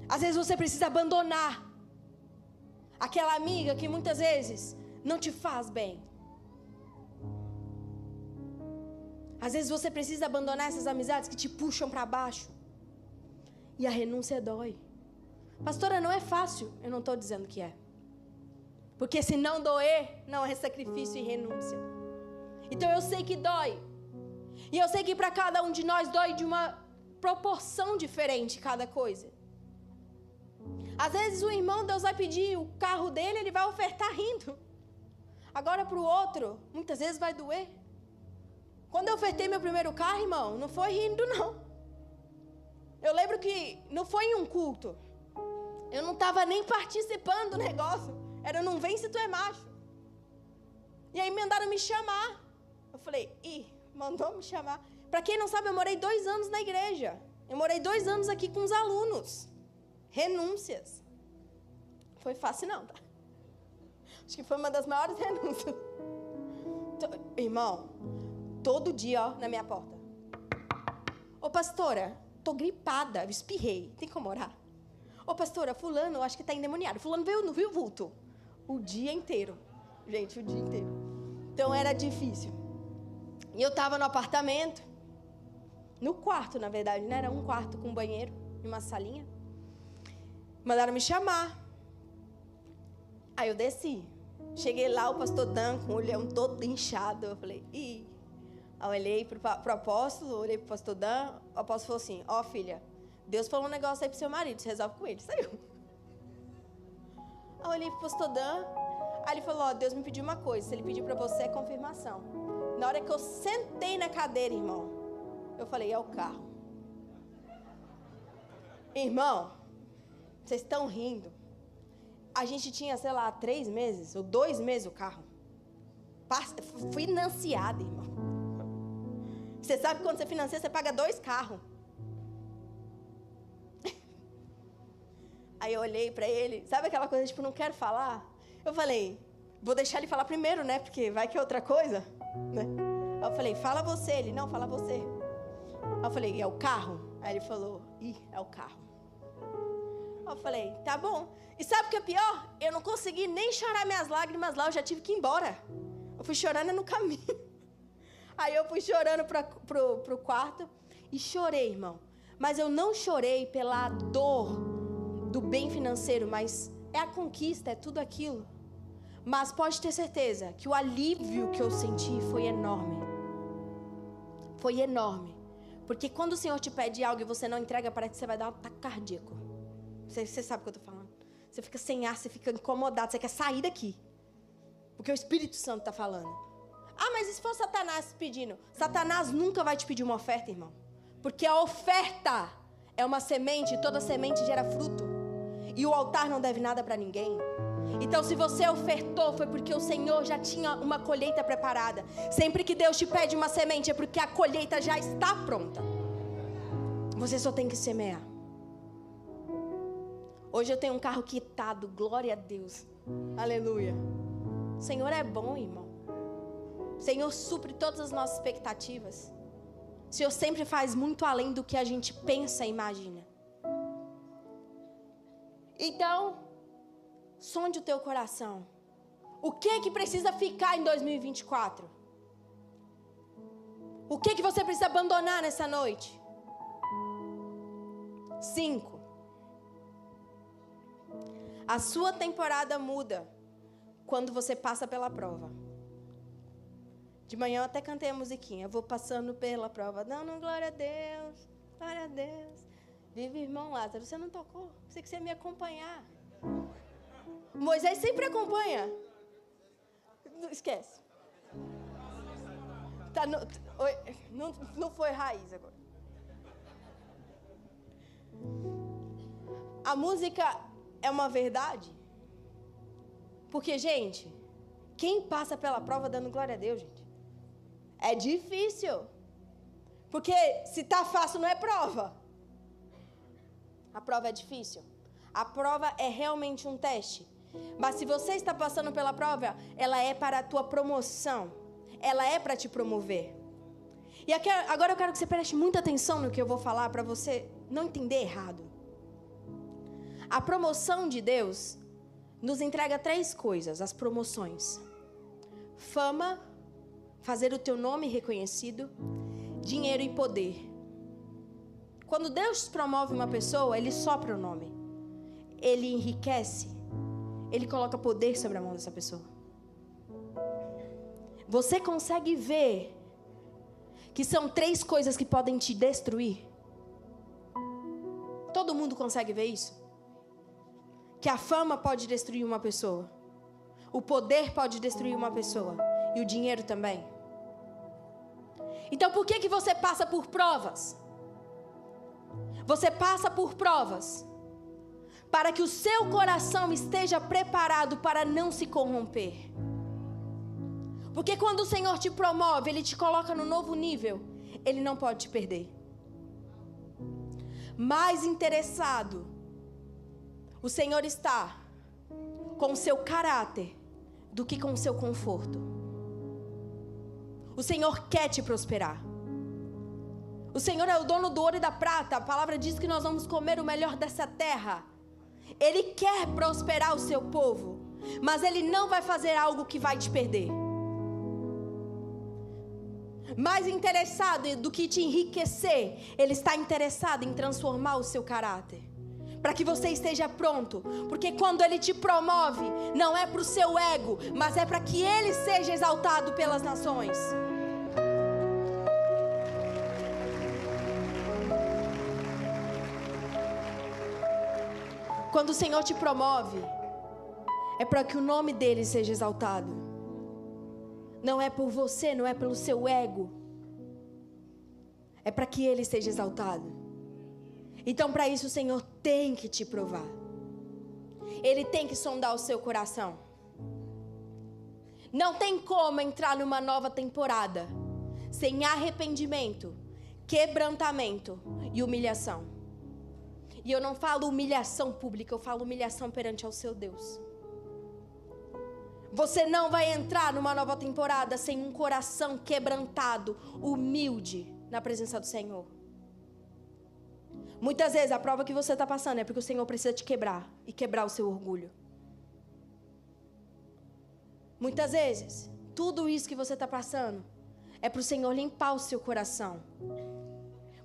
S1: Às vezes você precisa abandonar aquela amiga que muitas vezes não te faz bem. Às vezes você precisa abandonar essas amizades que te puxam para baixo. E a renúncia dói. Pastora, não é fácil. Eu não estou dizendo que é. Porque se não doer, não é sacrifício e renúncia. Então eu sei que dói. E eu sei que para cada um de nós dói de uma proporção diferente cada coisa. Às vezes o irmão, Deus vai pedir o carro dele, ele vai ofertar rindo. Agora para o outro, muitas vezes vai doer. Quando eu ofertei meu primeiro carro, irmão, não foi rindo, não. Eu lembro que não foi em um culto. Eu não estava nem participando do negócio. Era não vem se tu é macho. E aí mandaram me chamar. Eu falei, mandou me chamar. Para quem não sabe, eu morei 2 anos na igreja. Eu morei 2 anos aqui com os alunos. Renúncias. Foi fácil não, tá? Acho que foi uma das maiores renúncias. Irmão, todo dia, ó, na minha porta. Ô, pastora, tô gripada, eu espirrei. Tem como orar? Ô, pastora, fulano, acho que tá endemoniado. Fulano veio no vulto. O dia inteiro. Gente, o dia inteiro. Então, era difícil. E eu tava no apartamento. No quarto, na verdade, né? Era um quarto com um banheiro e uma salinha. Mandaram me chamar. Aí eu desci. Cheguei lá, o pastor Dan, com o olhão todo inchado. Eu falei, Aí eu olhei pro apóstolo, olhei pro pastor Dan. O apóstolo falou assim, ó, filha, Deus falou um negócio aí pro seu marido, você resolve com ele. Saiu. Aí eu olhei pro pastor Dan. Aí ele falou, ó, Deus me pediu uma coisa. Se ele pedir pra você, é confirmação. Na hora que eu sentei na cadeira, irmão, eu falei, é o carro. Irmão, vocês estão rindo. A gente tinha, sei lá, 3 meses ou 2 meses o carro. Financiado, irmão. Você sabe que quando você financia, você paga 2 carros. Aí eu olhei pra ele, sabe aquela coisa, tipo, não quero falar? Eu falei, vou deixar ele falar primeiro, né? Porque vai que é outra coisa, né? Aí eu falei, fala você. Ele, não, fala você. Aí eu falei, é o carro? Aí ele falou, é o carro. Aí eu falei, tá bom. E sabe o que é pior? Eu não consegui nem chorar minhas lágrimas lá, eu já tive que ir embora. Eu fui chorando no caminho. Aí eu fui chorando pro quarto e chorei, irmão. Mas eu não chorei pela dor do bem financeiro, mas é a conquista, é tudo aquilo. Mas pode ter certeza que o alívio que eu senti foi enorme. Foi enorme. Porque quando o Senhor te pede algo e você não entrega, parece que você vai dar um ataque cardíaco. Você sabe o que eu estou falando. Você fica sem ar, você fica incomodado, você quer sair daqui. Porque o Espírito Santo está falando. Ah, mas e se for Satanás pedindo? Satanás nunca vai te pedir uma oferta, irmão. Porque a oferta é uma semente, e toda semente gera fruto. E o altar não deve nada para ninguém. Então, se você ofertou, foi porque o Senhor já tinha uma colheita preparada. Sempre que Deus te pede uma semente, é porque a colheita já está pronta. Você só tem que semear. Hoje eu tenho um carro quitado, glória a Deus. Aleluia. O Senhor é bom, irmão. O Senhor supre todas as nossas expectativas. O Senhor sempre faz muito além do que a gente pensa e imagina. Então, sonde o teu coração. O que é que precisa ficar em 2024? O que é que você precisa abandonar nessa noite? 5. A sua temporada muda quando você passa pela prova. De manhã eu até cantei a musiquinha. Eu vou passando pela prova. Dando glória a Deus. Glória a Deus. Vive, irmão Lázaro. Você não tocou? Pensei que você ia me acompanhar. Moisés sempre acompanha. Não esquece. Tá, não foi raiz agora. A música é uma verdade. Porque, gente, quem passa pela prova dando glória a Deus, gente? É difícil. Porque se tá fácil, não é prova. A prova é difícil. A prova é realmente um teste. Mas se você está passando pela prova, ela é para a tua promoção. Ela é para te promover. E aqui, agora eu quero que você preste muita atenção no que eu vou falar para você não entender errado. A promoção de Deus nos entrega 3 coisas, as promoções. Fama, fazer o teu nome reconhecido, dinheiro e poder. Quando Deus promove uma pessoa, Ele sopra o nome. Ele enriquece. Ele coloca poder sobre a mão dessa pessoa. Você consegue ver que são 3 coisas que podem te destruir? Todo mundo consegue ver isso? Que a fama pode destruir uma pessoa. O poder pode destruir uma pessoa. E o dinheiro também. Então por que você passa por provas? Você passa por provas para que o seu coração esteja preparado para não se corromper. Porque quando o Senhor te promove, Ele te coloca no novo nível, Ele não pode te perder. Mais interessado, o Senhor está com o seu caráter do que com o seu conforto. O Senhor quer te prosperar. O Senhor é o dono do ouro e da prata. A palavra diz que nós vamos comer o melhor dessa terra. Ele quer prosperar o seu povo, mas Ele não vai fazer algo que vai te perder. Mais interessado do que te enriquecer, Ele está interessado em transformar o seu caráter, para que você esteja pronto. Porque quando Ele te promove, não é para o seu ego, mas é para que Ele seja exaltado pelas nações. Quando o Senhor te promove, é para que o nome dEle seja exaltado. Não é por você, não é pelo seu ego. É para que Ele seja exaltado. Então, para isso, o Senhor tem que te provar. Ele tem que sondar o seu coração. Não tem como entrar numa nova temporada sem arrependimento, quebrantamento e humilhação. E eu não falo humilhação pública, eu falo humilhação perante ao seu Deus. Você não vai entrar numa nova temporada sem um coração quebrantado, humilde na presença do Senhor. Muitas vezes a prova que você está passando é porque o Senhor precisa te quebrar e quebrar o seu orgulho. Muitas vezes, tudo isso que você está passando é para o Senhor limpar o seu coração.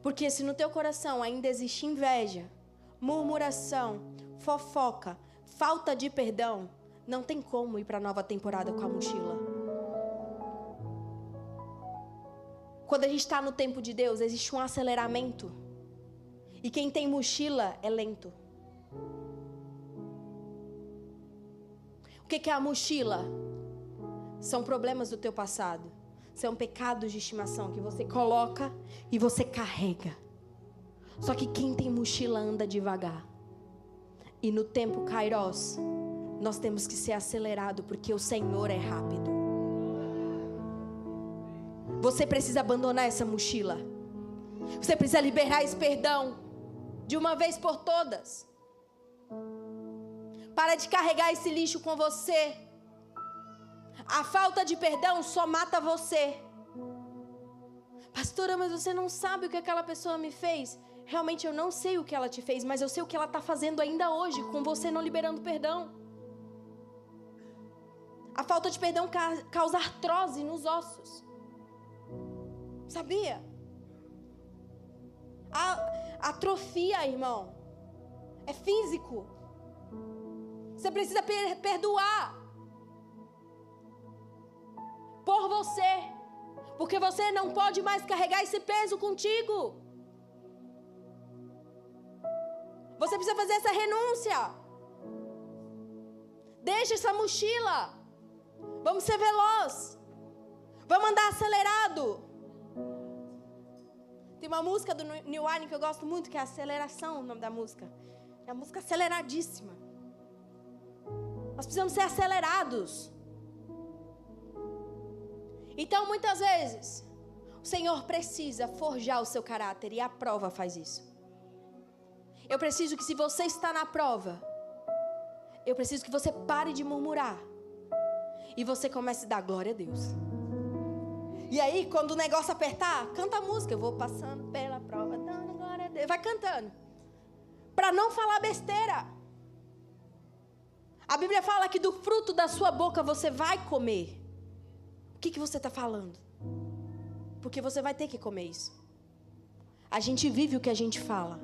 S1: Porque se no teu coração ainda existe inveja, murmuração, fofoca, falta de perdão, não tem como ir para a nova temporada com a mochila. Quando a gente está no tempo de Deus, existe um aceleramento. E quem tem mochila é lento. O que é a mochila? São problemas do teu passado. São pecados de estimação que você coloca e você carrega. Só que quem tem mochila anda devagar. E no tempo Kairos, nós temos que ser acelerados, porque o Senhor é rápido. Você precisa abandonar essa mochila. Você precisa liberar esse perdão de uma vez por todas. Para de carregar esse lixo com você. A falta de perdão só mata você. Pastora, mas você não sabe o que aquela pessoa me fez. Realmente eu não sei o que ela te fez, mas eu sei o que ela está fazendo ainda hoje, com você não liberando perdão. A falta de perdão causa artrose nos ossos. Sabia? A atrofia, irmão, é físico. Você precisa perdoar por você, porque você não pode mais carregar esse peso contigo. Você precisa fazer essa renúncia. Deixa essa mochila. Vamos ser veloz. Vamos andar acelerado. Tem uma música do New Wine que eu gosto muito, que é Aceleração, o nome da música. É uma música aceleradíssima. Nós precisamos ser acelerados. Então, muitas vezes, o Senhor precisa forjar o seu caráter, e a prova faz isso. Eu preciso que, se você está na prova, eu preciso que você pare de murmurar e você comece a dar glória a Deus. E aí, quando o negócio apertar, canta a música. Eu vou passando pela prova, dando glória a Deus. Vai cantando, para não falar besteira. A Bíblia fala que do fruto da sua boca você vai comer. O que você está falando? Porque você vai ter que comer isso. A gente vive o que a gente fala.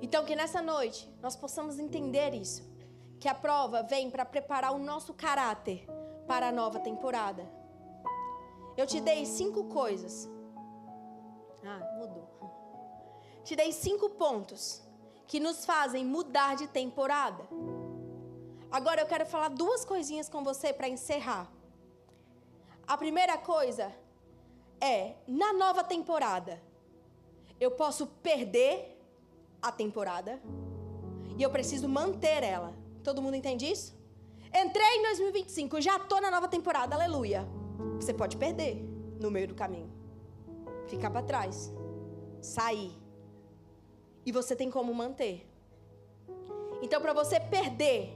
S1: Então, que nessa noite nós possamos entender isso, que a prova vem para preparar o nosso caráter para a nova temporada. Eu te dei 5 coisas. Mudou. Te dei 5 pontos que nos fazem mudar de temporada. Agora eu quero falar 2 coisinhas com você para encerrar. A primeira coisa é, na nova temporada, eu posso perder a temporada e eu preciso manter ela. Todo mundo entende isso? Entrei em 2025, já estou na nova temporada, aleluia. Você pode perder no meio do caminho. Ficar para trás. Sair. E você tem como manter. Então, para você perder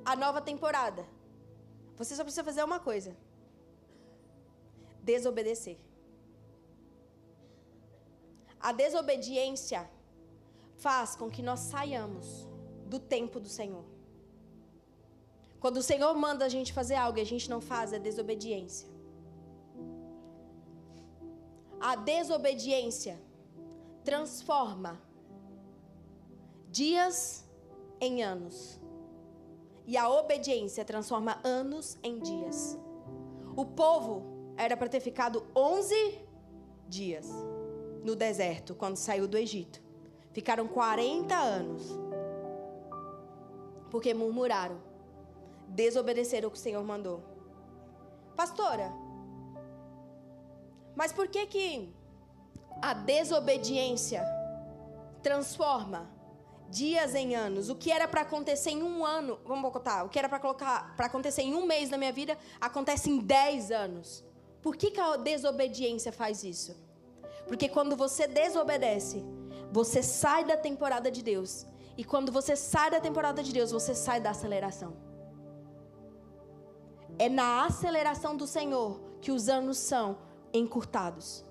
S1: a nova temporada, você só precisa fazer uma coisa: desobedecer. A desobediência faz com que nós saiamos do tempo do Senhor. Quando o Senhor manda a gente fazer algo e a gente não faz, é desobediência. A desobediência transforma dias em anos. E a obediência transforma anos em dias. O povo era para ter ficado 11 dias no deserto, quando saiu do Egito. Ficaram 40 anos. Porque murmuraram. Desobedeceram o que o Senhor mandou. Pastora, mas por que a desobediência transforma dias em anos? O que era para acontecer em um ano, vamos botar, o que era para acontecer em um mês na minha vida, acontece em 10 anos. Por que a desobediência faz isso? Porque quando você desobedece, você sai da temporada de Deus. E quando você sai da temporada de Deus, você sai da aceleração. É na aceleração do Senhor que os anos são encurtados.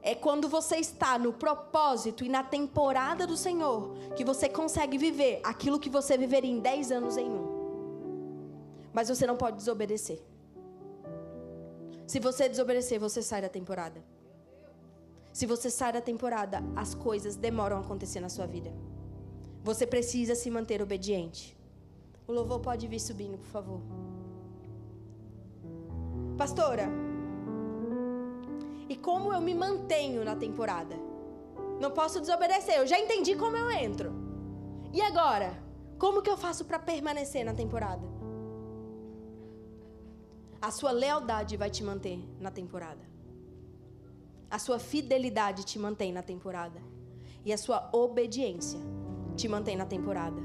S1: É quando você está no propósito e na temporada do Senhor que você consegue viver aquilo que você viveria em 10 anos em um. Mas você não pode desobedecer. Se você desobedecer, você sai da temporada. Se você sai da temporada, as coisas demoram a acontecer na sua vida. Você precisa se manter obediente. O louvor pode vir subindo, por favor. Pastora, e como eu me mantenho na temporada? Não posso desobedecer, eu já entendi como eu entro. E agora? Como que eu faço para permanecer na temporada? A sua lealdade vai te manter na temporada. A sua fidelidade te mantém na temporada. E a sua obediência te mantém na temporada.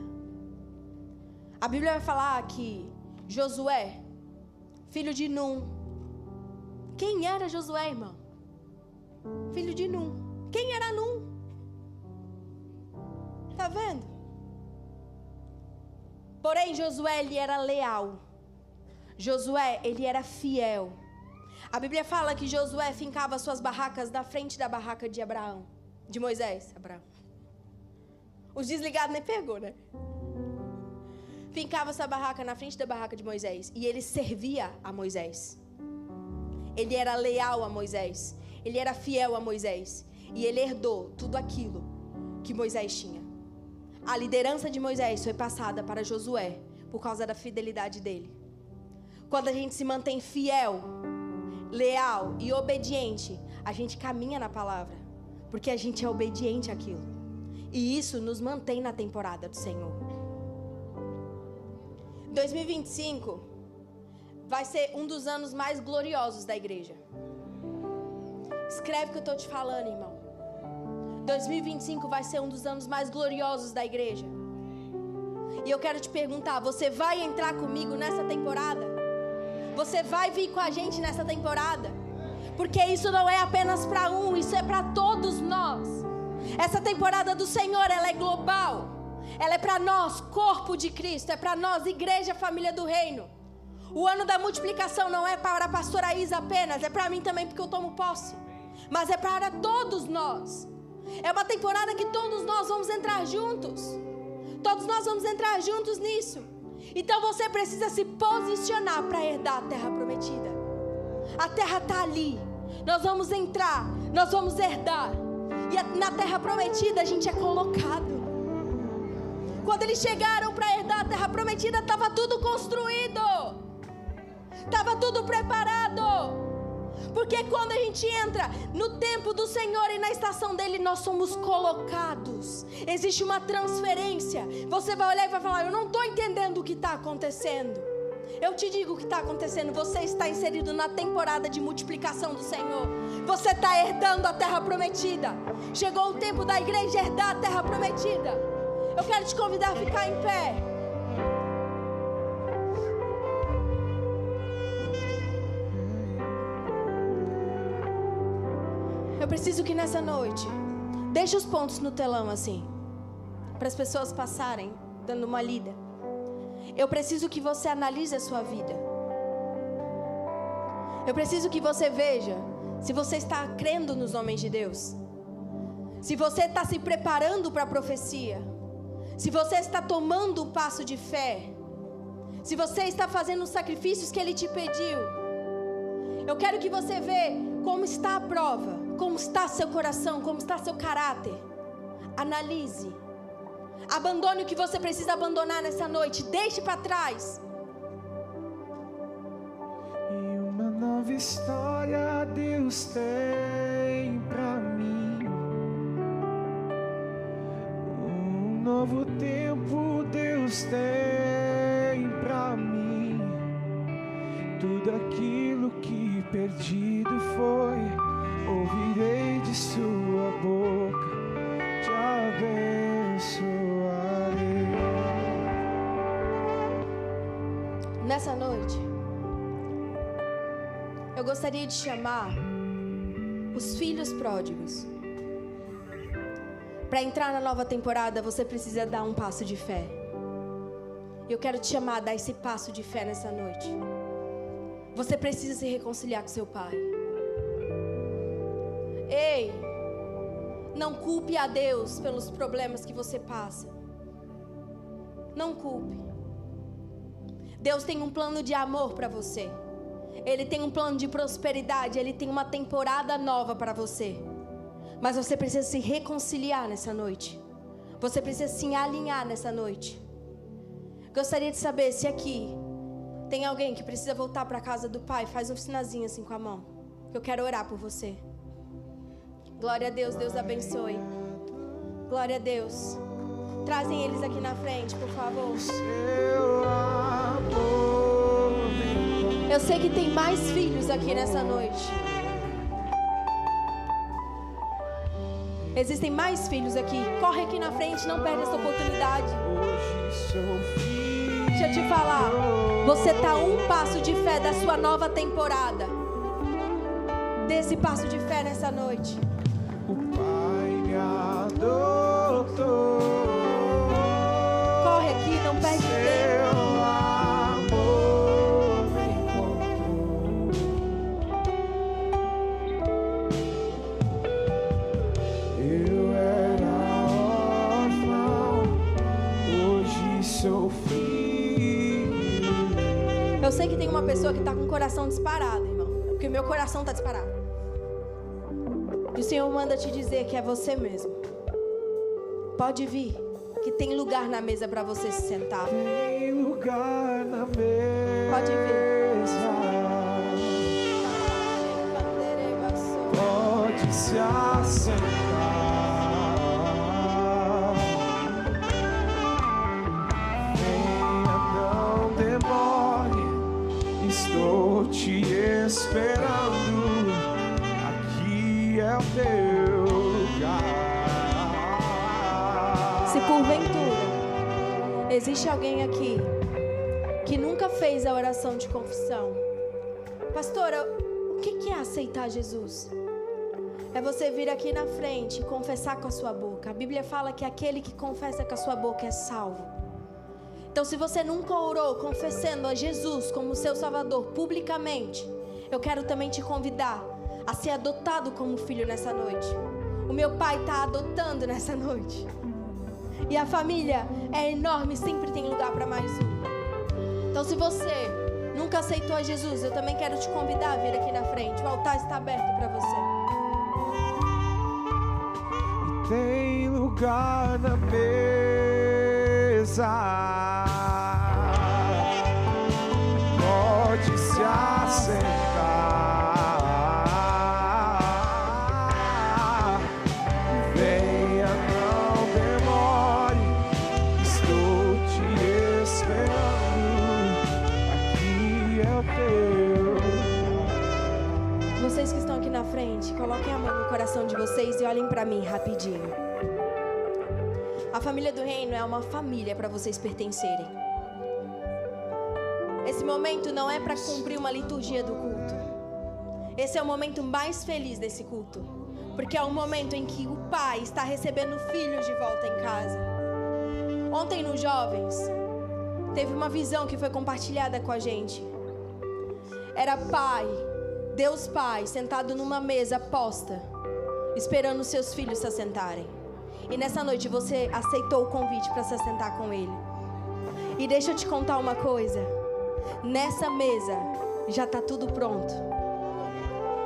S1: A Bíblia vai falar que Josué, filho de Num. Quem era Josué, irmão? Filho de Num. Quem era Num? Tá vendo? Porém, Josué, ele era leal. Josué, ele era fiel. A Bíblia fala que Josué fincava suas barracas na frente da barraca de Abraão. De Moisés. Abraão. Os desligados nem pegou, né? Fincava sua barraca na frente da barraca de Moisés. E ele servia a Moisés. Ele era leal a Moisés. Ele era fiel a Moisés. E ele herdou tudo aquilo que Moisés tinha. A liderança de Moisés foi passada para Josué por causa da fidelidade dele. Quando a gente se mantém fiel, leal e obediente, a gente caminha na palavra. Porque a gente é obediente àquilo. E isso nos mantém na temporada do Senhor. 2025 vai ser um dos anos mais gloriosos da igreja. Escreve o que eu estou te falando, irmão. 2025 vai ser um dos anos mais gloriosos da igreja. E eu quero te perguntar, você vai entrar comigo nessa temporada? Você vai vir com a gente nessa temporada? Porque isso não é apenas para um, isso é para todos nós. Essa temporada do Senhor, ela é global. Ela é para nós, corpo de Cristo. É para nós, igreja, família do reino. O ano da multiplicação não é para a pastora Isa apenas. É para mim também, porque eu tomo posse. Mas é para todos nós. É uma temporada que todos nós vamos entrar juntos. Todos nós vamos entrar juntos nisso. Então você precisa se posicionar para herdar a terra prometida. A terra está ali. Nós vamos entrar, nós vamos herdar. E na terra prometida a gente é colocado. Quando eles chegaram para herdar a terra prometida, estava tudo construído. Estava tudo preparado. Porque quando a gente entra no tempo do Senhor e na estação dele, nós somos colocados. Existe uma transferência. Você vai olhar e vai falar, eu não estou entendendo o que está acontecendo. Eu te digo o que está acontecendo. Você está inserido na temporada de multiplicação do Senhor. Você está herdando a terra prometida. Chegou o tempo da igreja herdar a terra prometida. Eu quero te convidar a ficar em pé. Eu preciso que nessa noite, deixe os pontos no telão assim, para as pessoas passarem, dando uma lida. Eu preciso que você analise a sua vida. Eu preciso que você veja se você está crendo nos homens de Deus, se você está se preparando para a profecia, se você está tomando um passo de fé, se você está fazendo os sacrifícios que Ele te pediu. Eu quero que você veja como está a prova, como está seu coração, como está seu caráter. Analise. Abandone o que você precisa abandonar nessa noite. Deixe para trás.
S2: E uma nova história Deus tem pra mim. Um novo tempo Deus tem pra mim. Tudo aquilo que perdido foi, ouvirei de sua boca, te abençoarei.
S1: Nessa noite, eu gostaria de chamar os filhos pródigos. Para entrar na nova temporada, você precisa dar um passo de fé. Eu quero te chamar a dar esse passo de fé nessa noite. Você precisa se reconciliar com seu pai. Ei, não culpe a Deus pelos problemas que você passa. Não culpe. Deus tem um plano de amor para você. Ele tem um plano de prosperidade. Ele tem uma temporada nova para você. Mas você precisa se reconciliar nessa noite. Você precisa se alinhar nessa noite. Gostaria de saber se aqui tem alguém que precisa voltar para a casa do Pai. Faz um sinalzinho assim com a mão. Eu quero orar por você. Glória a Deus, Deus abençoe. Glória a Deus. Trazem eles aqui na frente, por favor. Eu sei que tem mais filhos aqui nessa noite. Existem mais filhos aqui. Corre aqui na frente, não perde essa oportunidade. Deixa eu te falar. Você está um passo de fé da sua nova temporada. Dê esse passo de fé nessa noite.
S2: O Pai me adotou.
S1: Corre aqui, não perde tempo. Eu sei que tem uma pessoa que está com o coração disparado, irmão. Porque o meu coração está disparado. E o Senhor manda te dizer que é você mesmo. Pode vir, que tem lugar na mesa para você se sentar.
S2: Tem lugar na mesa.
S1: Pode vir.
S2: Pode se assentar. Venha, não demore. Estou te esperando. Aqui é o teu lugar.
S1: Se porventura existe alguém aqui que nunca fez a oração de confissão, pastora, o que é aceitar Jesus? É você vir aqui na frente e confessar com a sua boca. A Bíblia fala que aquele que confessa com a sua boca é salvo. Então, se você nunca orou confessando a Jesus como seu Salvador publicamente, eu quero também te convidar a ser adotado como filho nessa noite. O meu pai está adotando nessa noite. E a família é enorme, sempre tem lugar para mais um. Então, se você nunca aceitou a Jesus, eu também quero te convidar a vir aqui na frente. O altar está aberto para você.
S2: E tem lugar na mesa. Pode se assentar. Venha, não demore. Estou te esperando. Aqui
S1: estão aqui na frente, coloquem a mão no coração de vocês e olhem para mim rapidinho. A família do reino é uma família para vocês pertencerem. Esse momento não é para cumprir uma liturgia do culto. Esse é o momento mais feliz desse culto, porque é o momento em que o pai está recebendo filhos de volta em casa. Ontem nos jovens, teve uma visão que foi compartilhada com a gente. Era pai, Deus Pai, sentado numa mesa posta, esperando os seus filhos se assentarem. E nessa noite você aceitou o convite para se assentar com Ele. E deixa eu te contar uma coisa. Nessa mesa já está tudo pronto.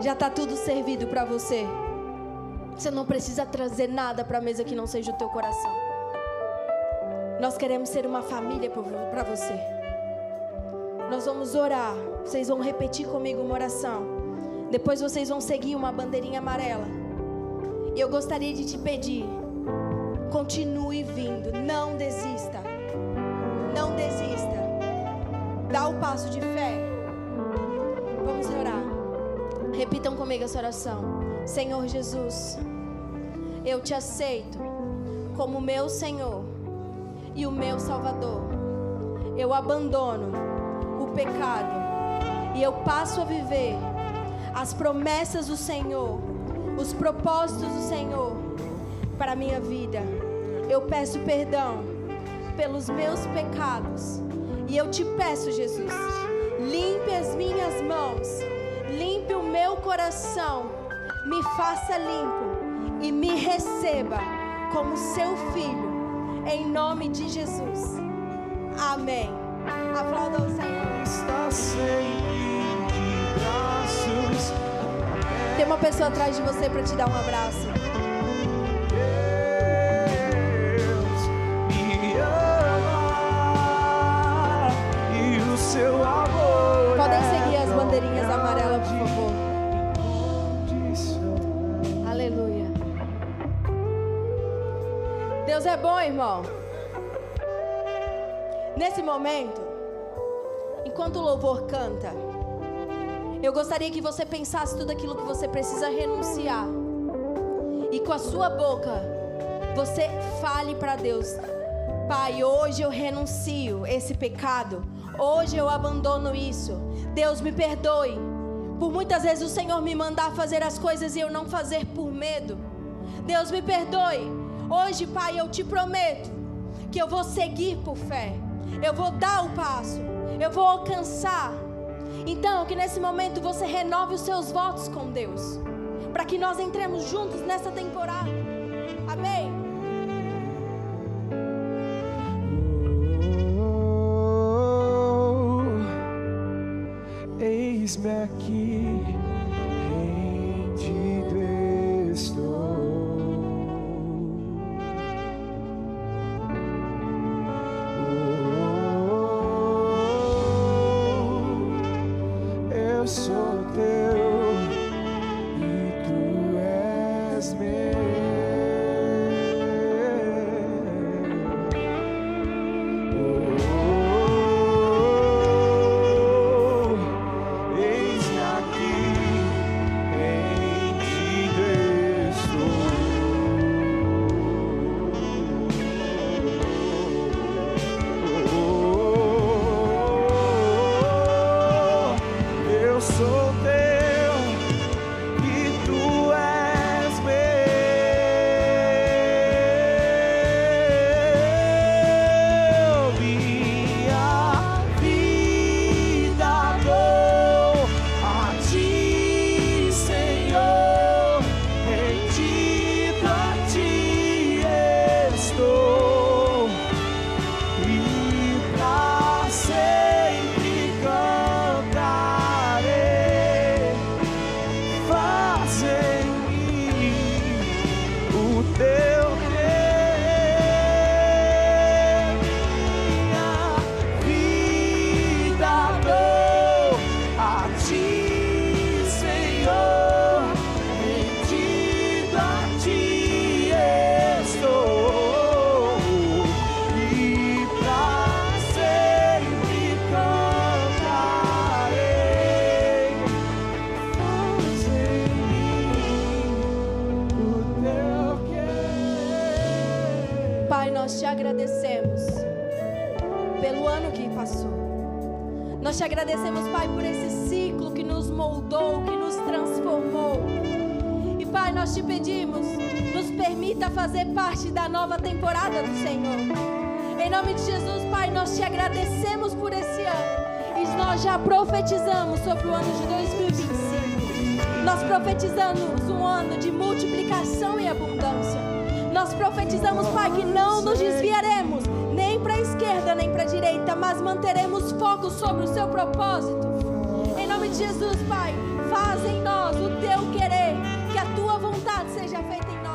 S1: Já está tudo servido para você. Você não precisa trazer nada para a mesa que não seja o teu coração. Nós queremos ser uma família para você. Nós vamos orar. Vocês vão repetir comigo uma oração. Depois vocês vão seguir uma bandeirinha amarela. E eu gostaria de te pedir, continue vindo, não desista. Não desista. Dá o passo de fé. Vamos orar. Repitam comigo essa oração. Senhor Jesus, eu te aceito como meu Senhor e o meu Salvador. Eu abandono o pecado e eu passo a viver as promessas do Senhor, os propósitos do Senhor para a minha vida. Eu peço perdão pelos meus pecados e eu te peço, Jesus, limpe as minhas mãos, limpe o meu coração, me faça limpo e me receba como seu filho, em nome de Jesus. Amém. Aplauda o Senhor.
S2: Está sempre de braços.
S1: Tem uma pessoa atrás de você para te dar um abraço.
S2: Deus me ama e o seu amor.
S1: Podem seguir as bandeirinhas amarelas, por favor. Aleluia. Deus é bom, irmão. Nesse momento, enquanto o louvor canta, eu gostaria que você pensasse tudo aquilo que você precisa renunciar. E com a sua boca, você fale para Deus: Pai, hoje eu renuncio esse pecado. Hoje eu abandono isso. Deus, me perdoe. Por muitas vezes o Senhor me mandar fazer as coisas e eu não fazer por medo. Deus, me perdoe. Hoje, Pai, eu te prometo que eu vou seguir por fé. Eu vou dar o passo. Eu vou alcançar. Então, que nesse momento você renove os seus votos com Deus, para que nós entremos juntos nessa temporada. Amém?
S2: Eis-me aqui, rendido estou. Eu sou teu e tu és meu.
S1: nós te agradecemos pelo ano que passou. Nós te agradecemos, Pai, por esse ciclo que nos moldou, que nos transformou. E, Pai, nós te pedimos, nos permita fazer parte da nova temporada do Senhor. Em nome de Jesus, Pai, nós te agradecemos por esse ano. E nós já profetizamos sobre o ano de 2025. Nós profetizamos um ano de multiplicação e abundância. Nós profetizamos, Pai, que não nos desviaremos nem para a esquerda nem para a direita, mas manteremos foco sobre o seu propósito. Em nome de Jesus, Pai, faz em nós o teu querer, que a tua vontade seja feita em nós.